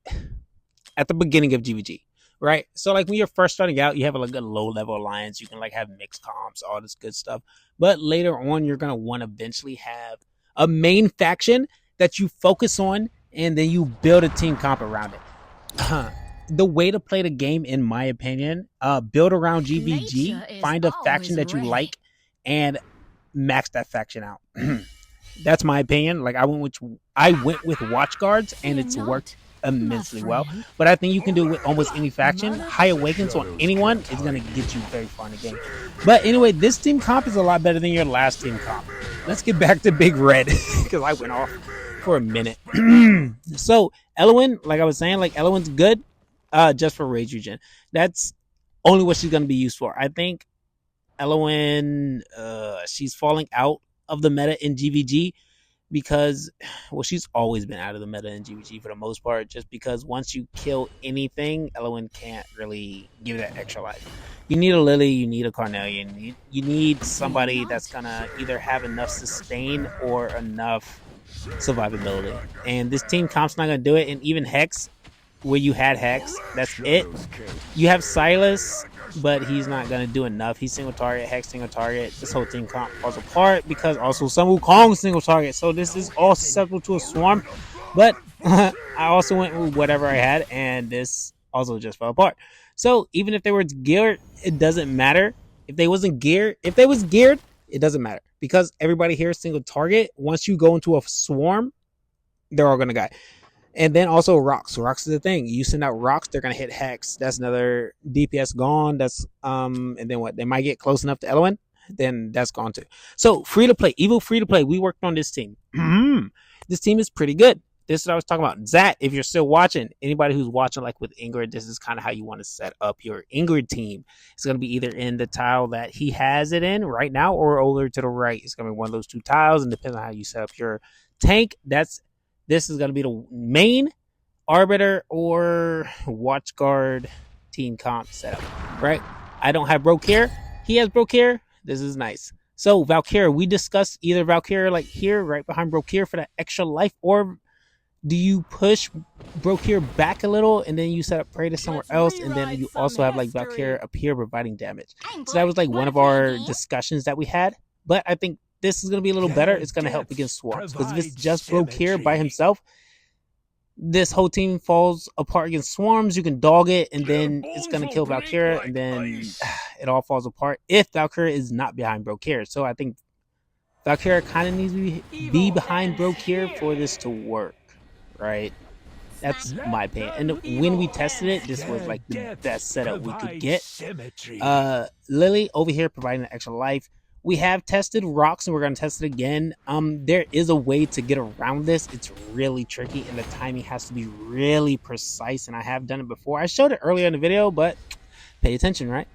at the beginning of GVG, right? So like when you're first starting out, you have like a low level alliance, you can like have mixed comps, all this good stuff. But later on, you're gonna want to eventually have a main faction that you focus on, and then you build a team comp around it. The way to play the game, in my opinion, build around GVG, find a faction that you like, and max that faction out. That's my opinion. Like I went with Watch Guards, and it's worked immensely well. But I think you can do it with almost any faction. High Awakens on anyone is gonna get you very far in the game. But anyway, this team comp is a lot better than your last team comp. Let's get back to Big Red because I went off for a minute. So Elowen, like I was saying, like Elowen's good. Just for rage regen. That's only what she's going to be used for. I think Elowen, she's falling out of the meta in GVG because, well, she's always been out of the meta in GVG for the most part, just because once you kill anything, Elowen can't really give that extra life. You need a Lily, you need a Carnelian, you need somebody that's going to either have enough sustain or enough survivability. And this team comp's not going to do it, and even Hex, where you had Hex, that's it. You have Silas, but he's not going to do enough. He's single target, Hex single target. This whole team comp falls apart because also Sun Wukong single target. So this is all susceptible to a swarm. But I also went with whatever I had, and this also just fell apart. So even if they were geared, it doesn't matter. If they was geared, it doesn't matter. Because everybody here is single target. Once you go into a swarm, they're all going to die. And then also rocks. Rocks is the thing. You send out rocks, they're gonna hit Hex. That's another DPS gone. That's and then what? They might get close enough to Elowen, then that's gone too. So free to play, evil free to play. We worked on this team. This team is pretty good. This is what I was talking about. Zat, if you're still watching, anybody who's watching like with Ingrid, this is kind of how you want to set up your Ingrid team. It's gonna be either in the tile that he has it in right now, or over to the right. It's gonna be one of those two tiles, and depending on how you set up your tank, this is going to be the main Arbiter or Watchguard team comp setup, right? I don't have Brokir. He has Brokir. This is nice. So Valkyria, we discussed either Valkyria like here, right behind Brokir for that extra life, or do you push Brokir back a little and then you set up Praetor somewhere else, and then you also have like Valkyria up here providing damage. So that was like one of our discussions that we had. But I think this is going to be a little better. It's going to help against swarms. Because if it's just Brokir by himself, this whole team falls apart against swarms. You can dog it, and then it's going to kill Valkyria, and then it all falls apart if Valkyria is not behind Brokir. So I think Valkyria kind of needs to be behind Brokir for this to work, right? That's my opinion. And when we tested it, this was like the best setup we could get. Lily over here providing an extra life. We have tested rocks, and we're going to test it again. There is a way to get around this. It's really tricky, and the timing has to be really precise, and I have done it before. I showed it earlier in the video, but pay attention, right?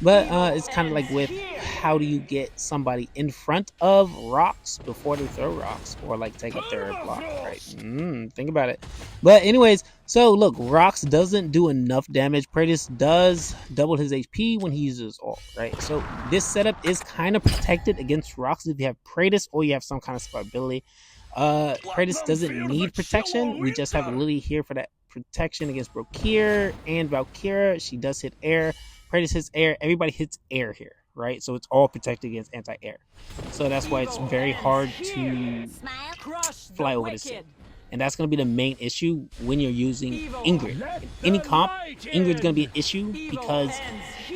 But it's kind of like with how do you get somebody in front of rocks before they throw rocks or like take up their block, right? Think about it. But anyways, so look, rocks doesn't do enough damage. Praetus does double his HP when he uses ult, right? So this setup is kind of protected against rocks if you have Praetus or you have some kind of survivability. Praetus doesn't need protection. We just have Lily here for that protection against Brokir and Valkyria. She does hit air. Praetus hits air. Everybody hits air here, right? So it's all protected against anti-air. So that's why it's very hard to fly over this thing. And that's going to be the main issue when you're using Ingrid. In any comp, Ingrid's going to be an issue because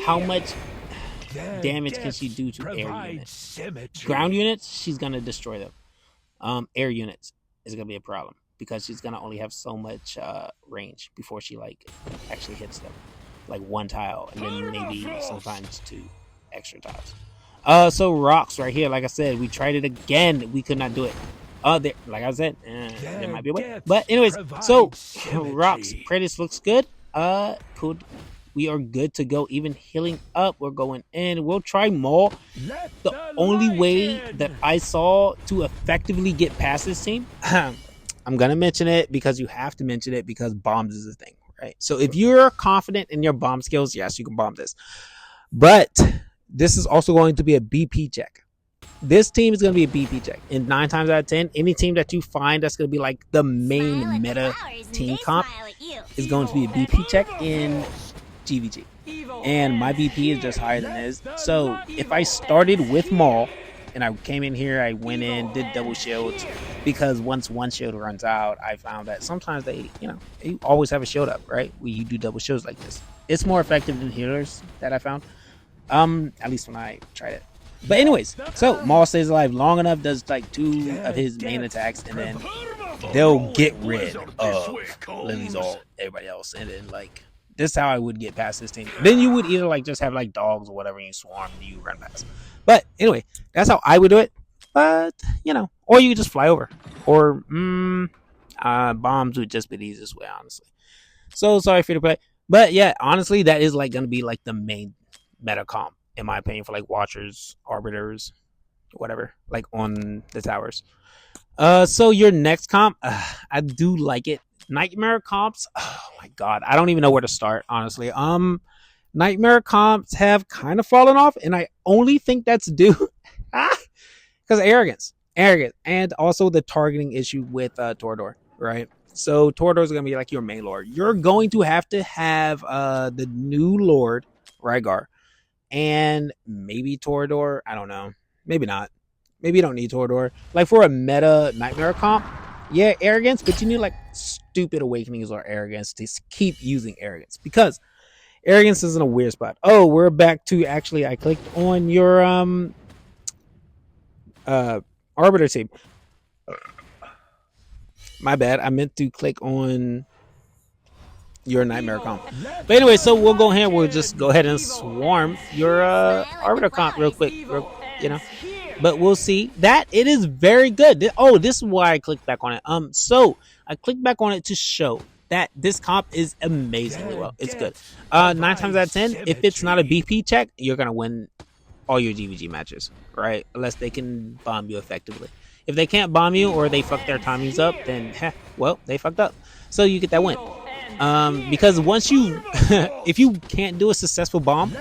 how much damage can she do to air units? Ground units, she's going to destroy them. Air units is going to be a problem because she's going to only have so much range before she like actually hits them. Like one tile, and then maybe sometimes two extra tiles. So rocks right here, like I said, we tried it again. We could not do it. There, like I said, there might be a way. But anyways, so rocks, Praetus looks good. We are good to go. Even healing up, we're going in. We'll try Maul. The only way that I saw to effectively get past this team I'm gonna mention it because you have to mention it because bombs is a thing, right? So if you're confident in your bomb skills, yes, you can bomb this. But this is also going to be a BP check. This team is going to be a BP check. And 9 times out of 10, any team that you find that's going to be like the main meta team comp is going to be a BP check in GVG. And my BP is just higher than his. So if I started with Maul and I came in here, I went in, did double shields, because once one shield runs out, I found that sometimes you always have a shield up, right? When you do double shields like this. It's more effective than healers that I found. At least when I tried it. But anyways, so Maul stays alive long enough, does like 2 of his main attacks, and then they'll get rid of Lily's ult, everybody else, and then like this is how I would get past this team. Then you would either like just have like dogs or whatever, and you swarm and you run past. But anyway, that's how I would do it. But or you just fly over, or bombs would just be the easiest way, honestly. So sorry for the play, but yeah, honestly, that is like gonna be like the main meta comp, in my opinion, for like watchers, arbiters, whatever, like on the towers. So your next comp, I do like it. Nightmare comps, oh my god, I don't even know where to start, honestly. Nightmare comps have kind of fallen off, and I only think that's due because arrogance, and also the targeting issue with Torador, right? So Torador is gonna be like your main lord. You're going to have the new lord Rygar. And maybe Torador, I don't know. Maybe not. Maybe you don't need Torador. Like for a meta Nightmare comp, yeah, arrogance, but you need like stupid awakenings or arrogance to keep using arrogance, because arrogance is in a weird spot. Oh, we're back to actually I clicked on your arbiter team. My bad. I meant to click on your Nightmare comp. But anyway, so we'll go ahead. We'll just go ahead and swarm your arbiter comp real quick. But we'll see that it is very good. Oh, this is why I clicked back on it. So I clicked back on it to show that this comp is amazingly well. It's good. 9 times out of 10, if it's not a BP check, you're gonna win all your GVG matches, right? Unless they can bomb you effectively. If they can't bomb you or they fuck their timings up, then well, they fucked up. So you get that win. Because once you if you can't do a successful bomb,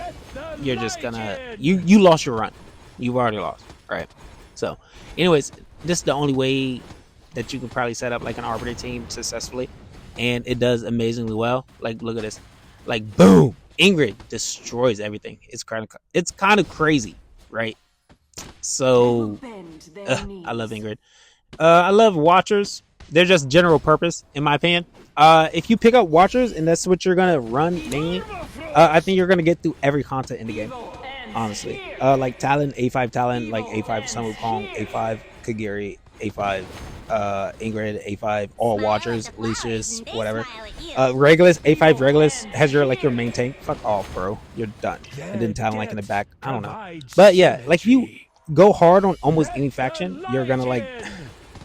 you're just gonna you lost your run. You've already lost, right? So anyways, this is the only way that you can probably set up like an arbiter team successfully, and it does amazingly well. Like look at this, like boom, Ingrid destroys everything. It's kind of crazy, right? So I love Ingrid. I love Watchers. They're just general purpose, in my opinion. If you pick up Watchers and that's what you're gonna run mainly, I think you're gonna get through every content in the game. Honestly, like Talon, A5 Talon, like A5 Sun Wukong, A5 Kagiri, A5 Ingrid, A5 all Watchers, Leashes, whatever. Regulus, A5 Regulus has your like your main tank. Fuck off, bro. You're done. And then Talon like in the back. I don't know, but yeah, like if you go hard on almost any faction, you're gonna like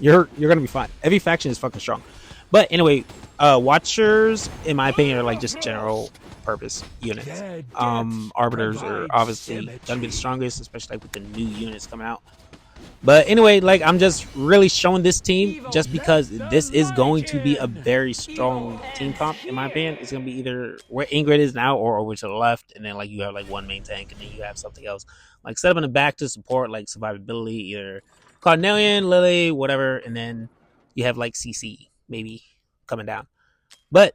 you're gonna be fine. Every faction is fucking strong. But anyway, Watchers, in my opinion, are like just general purpose units. Arbiters are obviously gonna be the strongest, especially like with the new units coming out. But anyway, like I'm just really showing this team just because this is going to be a very strong team comp, in my opinion. It's gonna be either where Ingrid is now or over to the left, and then like you have like one main tank, and then you have something else like set up in the back to support like survivability, either Cardinalian, Lily, whatever, and then you have like CC maybe coming down. But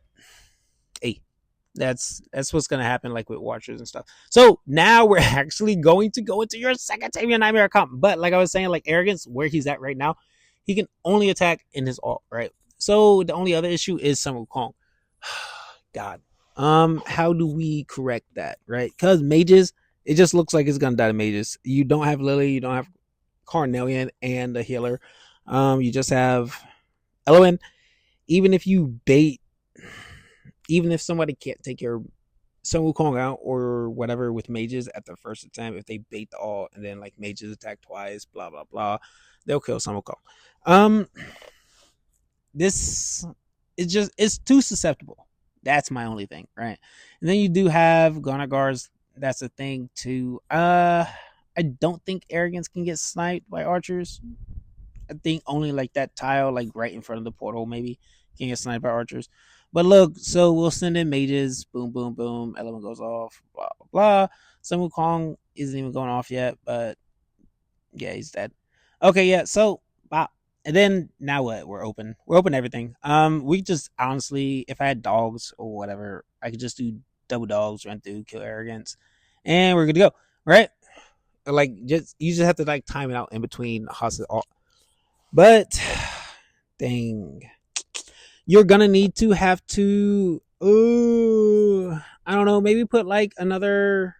hey, that's what's gonna happen like with Watchers and stuff. So now we're actually going to go into your second Tamiya Nightmare comp. But like I was saying, like arrogance, where he's at right now, he can only attack in his ult, right? So the only other issue is Sun Wukong. God. How do we correct that, right? Because mages, it just looks like it's gonna die to mages. You don't have Lily, you don't have Carnelian and a healer. You just have Eloin. Even if you bait, even if somebody can't take your Sun Wukong out or whatever with mages at the first attempt, if they bait the ult and then like mages attack twice, blah blah blah, they'll kill Sun Wukong. This is just, it's too susceptible. That's my only thing, right? And then you do have Gonagars. That's a thing too. I don't think arrogance can get sniped by archers. I think only like that tile, like right in front of the portal, maybe can get sniped by archers. But look, so we'll send in mages. Boom, boom, boom. Element goes off. Blah blah blah. Sun Wukong isn't even going off yet, but yeah, he's dead. Okay, yeah. So, wow. And then now what? We're open. We're open everything. We just honestly, if I had dogs or whatever, I could just do double dogs, run through, kill arrogance, and we're good to go. Right? Like, just you just have to like time it out in between hostage. But dang, you're gonna need to have to. I don't know. Maybe put like another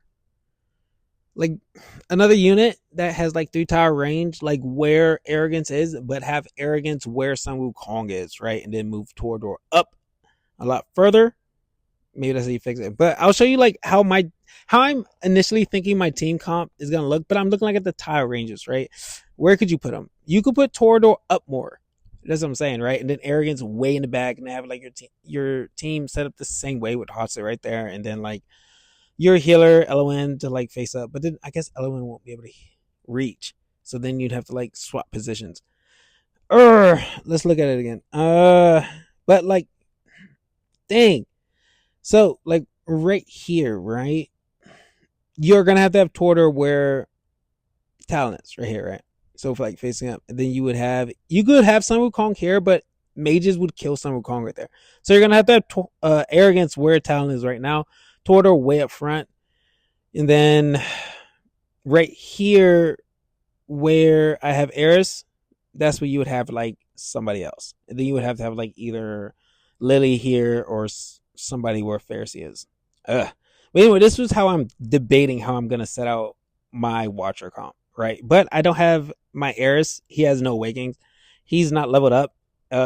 unit that has like 3 tower range, like where arrogance is, but have arrogance where Sun Wukong is, right? And then move toward or up a lot further. Maybe that's how you fix it. But I'll show you like how I'm initially thinking my team comp is gonna look. But I'm looking like at the tile ranges, right? Where could you put them? You could put Torador up more. That's what I'm saying, right? And then arrogance way in the back, and have like your team set up the same way with Hotset right there, and then like your healer Elowin to like face up. But then I guess Elowin won't be able to reach, so then you'd have to like swap positions. Let's look at it again. But like, dang. So like right here, right? You're gonna have Torador where Talon is right here, right? So for like facing up, and then you could have Sun Wukong here, but mages would kill Sun Wukong right there. So you're gonna have arrogance where Talon is right now, Torador way up front, and then right here where I have Eris, that's where you would have like somebody else, and then you would have to have like either Lily here or somebody where Pharisee is. But anyway, this was how I'm debating how I'm gonna set out my Watcher comp, right? But I don't have my Eris. He has no Awakenings. He's not leveled up,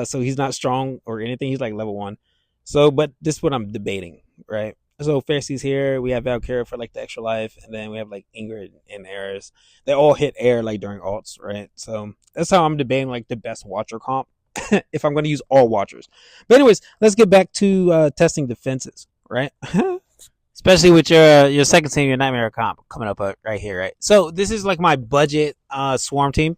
so he's not strong or anything. He's like level 1. So, but this is what I'm debating, right? So Pharisee's here. We have Valkyria for like the extra life, and then we have like Ingrid and Eris. They all hit air like during alts, right? So that's how I'm debating like the best Watcher comp if I'm going to use all Watchers. But anyways, let's get back to testing defenses, right? Especially with your second team, your Nightmare comp coming up right here, right? So this is like my budget swarm team.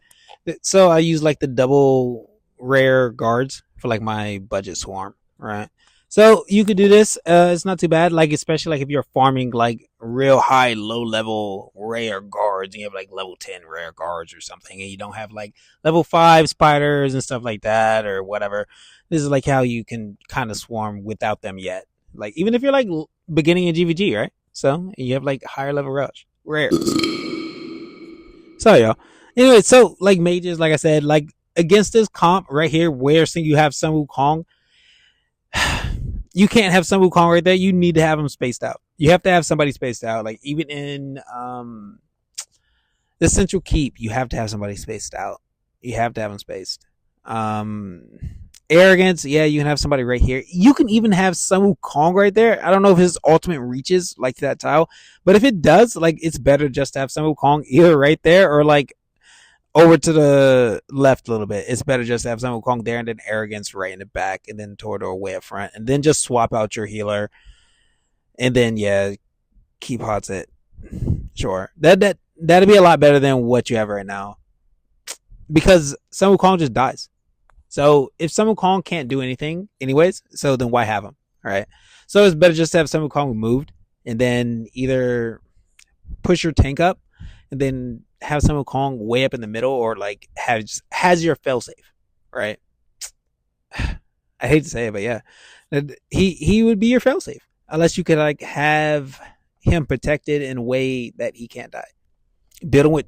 So I use like the double rare guards for like my budget swarm, right? So you could do this. It's not too bad. Like especially like if you're farming like real high, low level rare guards, and you have like level 10 rare guards or something, and you don't have like level 5 spiders and stuff like that or whatever. This is like how you can kind of swarm without them yet. Like even if you're like beginning in GVG, right? So you have like higher level rush rare. Sorry, y'all. Anyway, so like mages, like I said, like against this comp right here, where you have Sun Wukong, you can't have Sun Wukong right there. You need to have them spaced out. You have to have somebody spaced out. Like even in the Central Keep, you have to have somebody spaced out. You have to have them spaced. Arrogance, yeah, you can have somebody right here. You can even have Sun Wukong right there. I don't know if his ultimate reaches like that tile, but if it does, like it's better just to have Sun Wukong either right there or like over to the left a little bit. It's better just to have Sun Wukong there and then Arrogance right in the back and then Torador way up front and then just swap out your healer and then yeah, keep Hotset. Sure, that'd be a lot better than what you have right now because Sun Wukong just dies. So if Sun Wukong can't do anything anyways, so then why have him? All right. So it's better just to have Sun Wukong removed and then either push your tank up and then have Sun Wukong way up in the middle or like has your failsafe, right? I hate to say it, but yeah. He would be your failsafe unless you could like have him protected in a way that he can't die. Build him with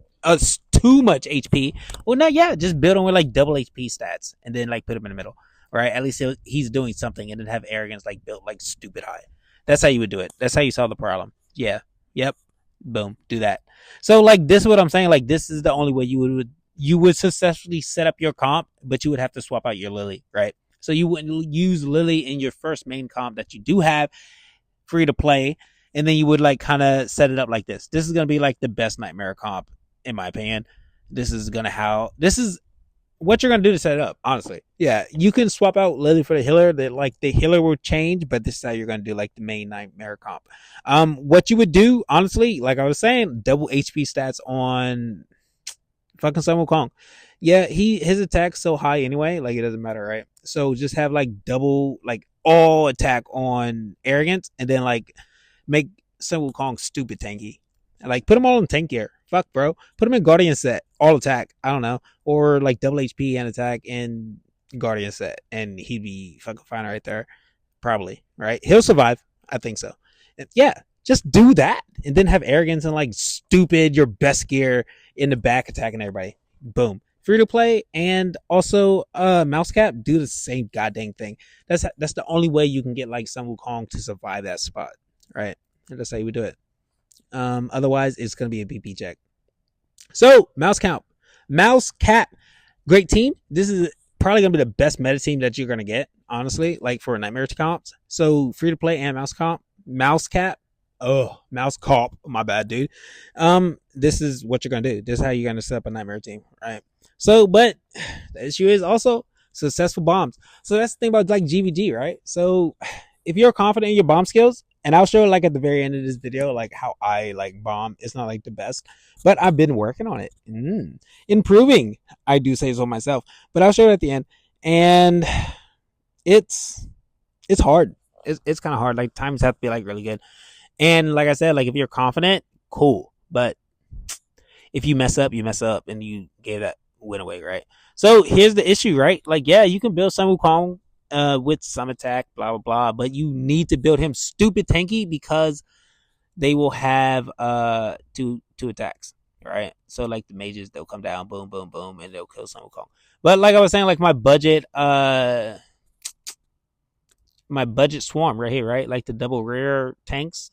too much HP. Well, no, yeah, just build him with like double HP stats and then like put him in the middle, right? At least he's doing something and then have Arrogance like built like stupid high. That's how you would do it. That's how you solve the problem. Yeah. Yep. Boom. Do that. So like this is what I'm saying. Like this is the only way you would successfully set up your comp, but you would have to swap out your Lily, right? So you wouldn't use Lily in your first main comp that you do have free to play, and then you would like kind of set it up like this. This is gonna be like the best Nightmare comp in my opinion. This is what you're gonna do to set it up, honestly. Yeah, you can swap out Lily for the healer. That like the healer will change, but this is how you're gonna do like the main Nightmare comp. What you would do, honestly, like I was saying, double HP stats on Fucking Sun Wukong. Yeah, his attack's so high anyway, like it doesn't matter, right? So just have like double, like all attack on arrogance, and then like make Sun Wukong stupid tanky. Like put him all in tank gear. Fuck, bro. Put him in Guardian set, all attack. I don't know, or like double HP and attack in Guardian set, and he'd be fucking fine right there. Probably, right? He'll survive. I think so. And yeah, just do that, and then have arrogance and like stupid your best gear in the back attacking everybody. Boom. Free to play, and also mouse cap do the same goddamn thing. That's the only way you can get like Sun Wukong to survive that spot, right? And that's how you would do it. Otherwise, it's gonna be a BP check. So mouse cap, great team. This is probably gonna be the best meta team that you're gonna get, honestly. Like for Nightmare comps, so free to play and mouse cap. Oh, mouse comp. My bad, dude. This is what you're gonna do. This is how you're gonna set up a Nightmare team, right? So, but the issue is also successful bombs. So that's the thing about like GVG, right? So if you're confident in your bomb skills, and I'll show like at the very end of this video, like how I like bomb. It's not like the best, but I've been working on it, improving. I do say so myself, but I'll show it at the end. And it's hard. It's kind of hard. Like times have to be like really good. And like I said, like if you're confident, cool. But if you mess up, and you gave that win away, right? So here's the issue, right? Like, yeah, you can build Sun Wukong with some attack, blah, blah, blah. But you need to build him stupid tanky because they will have two attacks, right? So like the mages, they'll come down, boom, boom, boom, and they'll kill Sun Wukong. But like I was saying, like my budget swarm right here, right? Like the double rare tanks.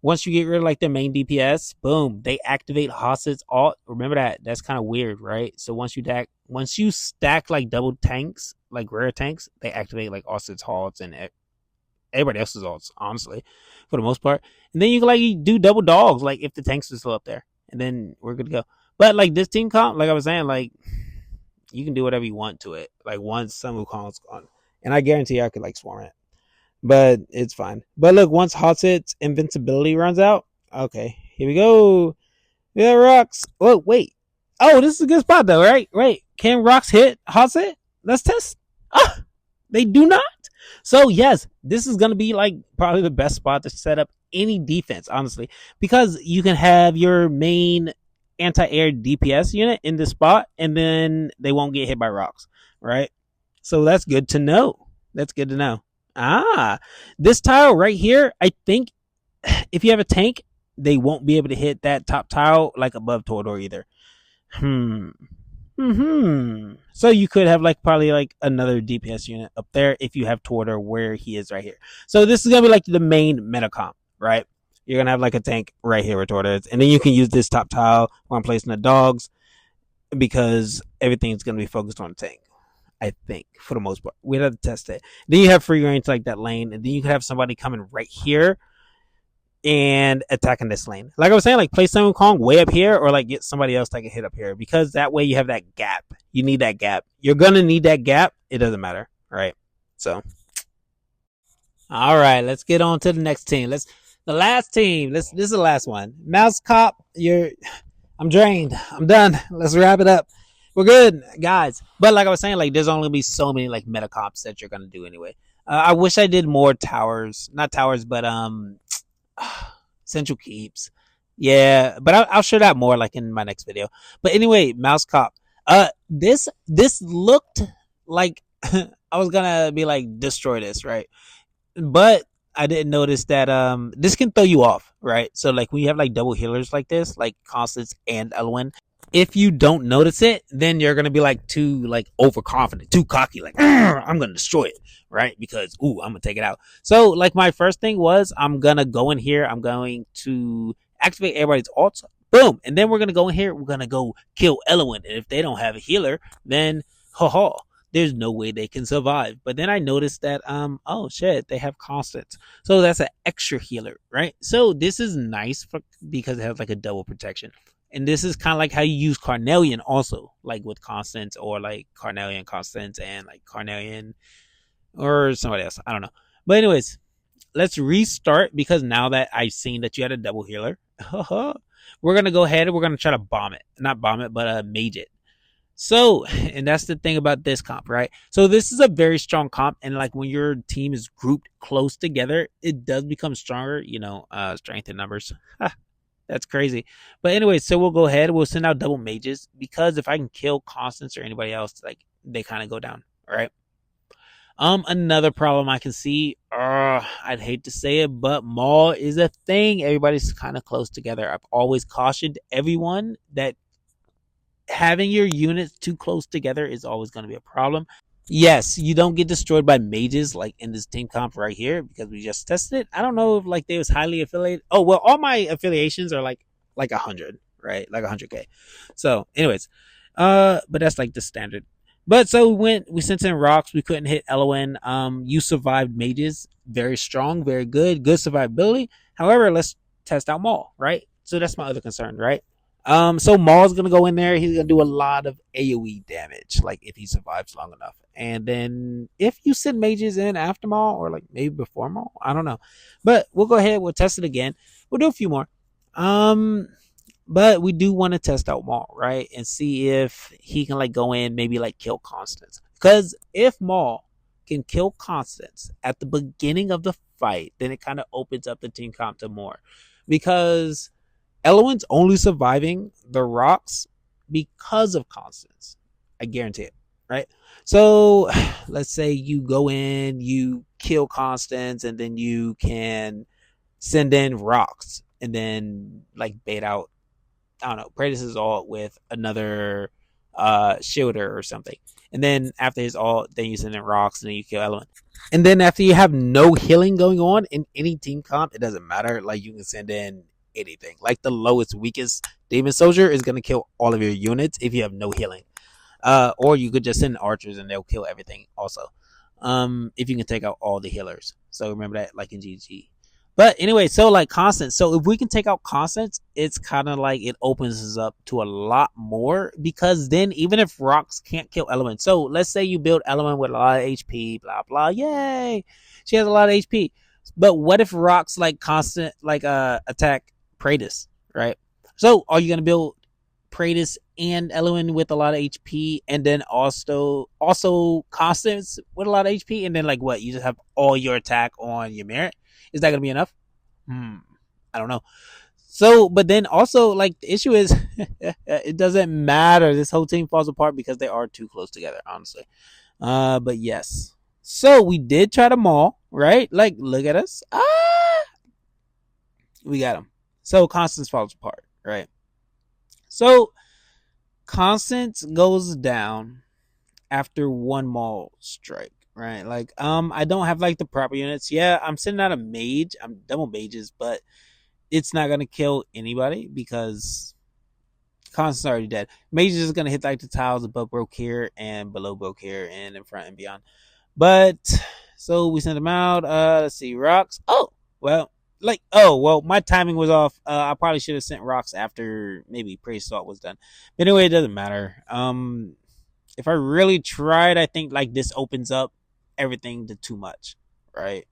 Once you get rid of like their main DPS, boom, they activate Hassed's ult. Remember that? That's kind of weird, right? So once you stack like double tanks, like rare tanks, they activate like Hassed's ults and everybody else's ults, honestly, for the most part. And then you can like do double dogs, like if the tanks are still up there, and then we're good to go. But like this team comp, like I was saying, like you can do whatever you want to it. Like once Sun Wukong's gone, and I guarantee I could like swarm it. But it's fine. But look, once Hassed's invincibility runs out, okay, here we go. Yeah, rocks. Oh, wait. Oh, this is a good spot though, right? Right. Can rocks hit Hassett? Let's test. Ah, they do not. So yes, this is gonna be like probably the best spot to set up any defense, honestly, because you can have your main anti-air DPS unit in this spot, and then they won't get hit by rocks, right? So that's good to know. This tile right here, I think if you have a tank, they won't be able to hit that top tile like above Torador either. So you could have like probably like another DPS unit up there if you have Torador where he is right here. So this is gonna be like the main meta comp, right? You're gonna have like a tank right here where Torador is, and then you can use this top tile while I'm placing the dogs because everything's gonna be focused on the tank. I think, for the most part. We'd have to test it. Then you have free range like that lane, and then you could have somebody coming right here and attacking this lane. Like I was saying, like play Sun Wukong way up here, or like get somebody else that can hit up here, because that way you have that gap. You need that gap. You're gonna need that gap. It doesn't matter, right? So, all right, let's get on to the next team. The last team. This is the last one. Mouse Cop. I'm drained. I'm done. Let's wrap it up. We're good, guys. But like I was saying, like there's only gonna be so many like meta comps that you're gonna do anyway. I wish I did more towers, not towers, but central keeps. Yeah, but I'll show that more like in my next video. But anyway, mouse cop. This looked like I was gonna be like destroy this, right? But I didn't notice that this can throw you off, right? So like when you have like double healers like this, like Constance and Elwyn. If you don't notice it, then you're gonna be like too like overconfident, too cocky, like I'm gonna destroy it, right? Because I'm gonna take it out. So like my first thing was I'm gonna go in here, I'm going to activate everybody's ults, boom, and then we're gonna go in here, we're gonna go kill Elwyn, and if they don't have a healer, then there's no way they can survive. But then I noticed that oh shit, they have Constance, so that's an extra healer, right? So this is nice because it has like a double protection. And this is kind of like how you use Carnelian also, like with Constance, or like Carnelian Constance and like Carnelian or somebody else. I don't know. But anyways, let's restart because now that I've seen that you had a double healer, we're gonna go ahead and we're gonna try to bomb it, not bomb it, but mage it. So, and that's the thing about this comp, right? So this is a very strong comp, and like when your team is grouped close together, it does become stronger. Strength in numbers. That's crazy. But anyway, so we'll go ahead. We'll send out double mages because if I can kill Constance or anybody else, like they kind of go down. All right. Another problem I can see, I'd hate to say it, but Maul is a thing. Everybody's kind of close together. I've always cautioned everyone that having your units too close together is always going to be a problem. Yes, you don't get destroyed by mages like in this team comp right here because we just tested it. I don't know if like they was highly affiliated. Oh well, all my affiliations are like 100, right? Like 100k. So, anyways, but that's like the standard. But so we sent in rocks. We couldn't hit Elowen. You survived mages, very strong, very good survivability. However, let's test out Maul, right? So that's my other concern, right? So Maul's gonna go in there. He's gonna do a lot of AoE damage, like if he survives long enough. And then if you send mages in after Maul or like maybe before Maul, I don't know. But we'll go ahead. We'll test it again. We'll do a few more. But we do want to test out Maul, right, and see if he can like go in, maybe like kill Constance. Because if Maul can kill Constance at the beginning of the fight, then it kind of opens up the team comp to more. Because Elowen's only surviving the rocks because of Constance. I guarantee it, right? So let's say you go in, you kill Constance, and then you can send in rocks and then like bait out, I don't know, Praetus' ult with another shielder or something. And then after his ult, then you send in rocks and then you kill Elowen. And then after you have no healing going on in any team comp, it doesn't matter. Like you can send in anything. Like the lowest, weakest demon soldier is going to kill all of your units if you have no healing. Or you could just send archers and they'll kill everything also. If you can take out all the healers. So remember that, like in GG. But anyway, so like Constance. So if we can take out Constance, it's kind of like it opens us up to a lot more. Because then even if rocks can't kill Elowen. So let's say you build Elowen with a lot of HP, blah, blah. Yay! She has a lot of HP. But what if rocks like constant, like attack Praetus, right? So are you going to build Praetus and Elowen with a lot of HP and then also Constance with a lot of HP? And then like what? You just have all your attack on Ymir? Is that going to be enough? I don't know. So, but then also like the issue is it doesn't matter. This whole team falls apart because they are too close together, honestly. But yes. So we did try to Maul, right? Like, look at us. We got him. So Constance falls apart, right? So Constance goes down after one Maul strike, right? Like, I don't have like the proper units. Yeah, I'm sending out a mage. I'm double mages, but it's not gonna kill anybody because Constance already dead. Mage is gonna hit like the tiles above broke here and below broke here and in front and beyond. But so we sent them out. Let's see, rocks. My timing was off. I probably should have sent rocks after maybe Praise Salt was done. But anyway, it doesn't matter. If I really tried, I think like this opens up everything to too much, right?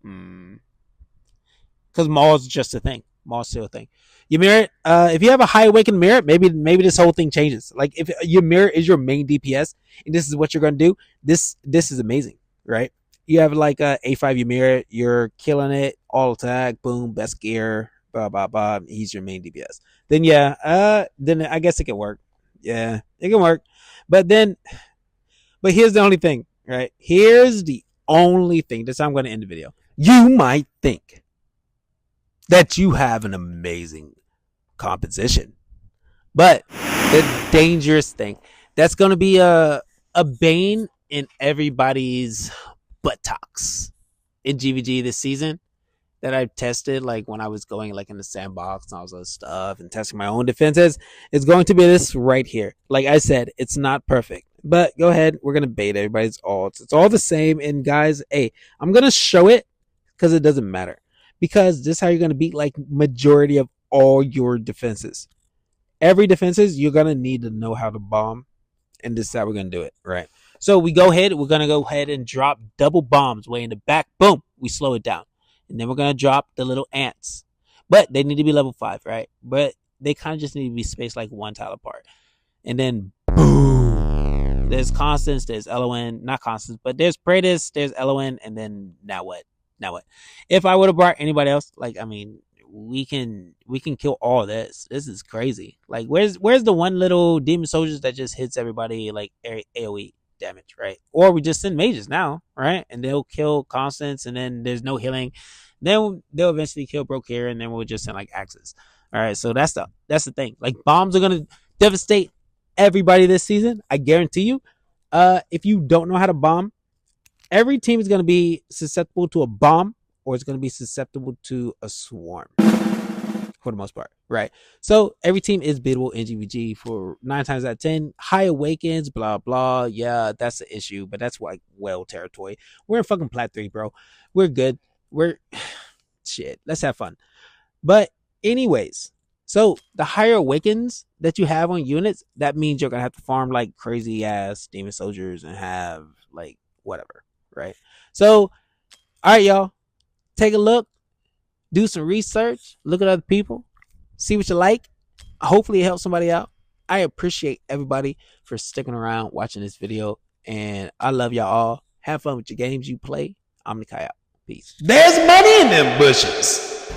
Because Maul's just a thing. Maul's still a thing. Ymir, if you have a high awakened merit, maybe this whole thing changes. Like if Ymir is your main DPS and this is what you're gonna do, this is amazing, right? You have like a A5 Ymir, you're killing it, all attack, boom, best gear, blah blah blah. He's your main DPS. Then then I guess it can work. Yeah, it can work. But here's the only thing, right? Here's the only thing. That's how I'm going to end the video. You might think that you have an amazing composition, but the dangerous thing that's going to be a bane in everybody's buttocks in GVG this season that I've tested, like when I was going like in the sandbox and all this other stuff and testing my own defenses, is going to be this right here. Like I said, it's not perfect, but go ahead. We're going to bait everybody's ults. It's all the same. And guys, hey, I'm going to show it because it doesn't matter, because this is how you're going to beat like majority of all your defenses. Every defenses, you're going to need to know how to bomb. And this is how we're going to do it, right? So we're going to go ahead and drop double bombs way in the back. Boom. We slow it down. And then we're going to drop the little ants. but they need to be level 5, right? But they kind of just need to be spaced like 1 tile apart. And then boom, there's Constance, there's LON, not Constance, but there's Praetus, there's LON, and then now what? If I would have brought anybody else, like, I mean, we can kill all this. This is crazy. Like, where's the one little demon soldiers that just hits everybody like AoE damage, right? Or we just send mages now, right? And they'll kill Constance, and then there's no healing. Then they'll eventually kill Brocare, and then we'll just send like axes. All right, so that's the thing. Like, bombs are gonna devastate everybody this season. I guarantee you. If you don't know how to bomb, every team is gonna be susceptible to a bomb, or it's gonna be susceptible to a swarm for the most part, right? So every team is biddable in GVG for 9 times out of 10. High Awakens, blah blah. Yeah, that's the issue, but that's like well territory. We're in fucking Plat 3, bro. We're good. We're shit. Let's have fun. But anyways, so the higher Awakens that you have on units, that means you're gonna have to farm like crazy ass demon soldiers and have like whatever, right? So, all right, y'all, take a look, do some research, look at other people, see what you like. Hopefully it helps somebody out. I appreciate everybody for sticking around watching this video, and I love y'all all. Have fun with your games you play. I'm Nikai out. Peace. There's money in them bushes.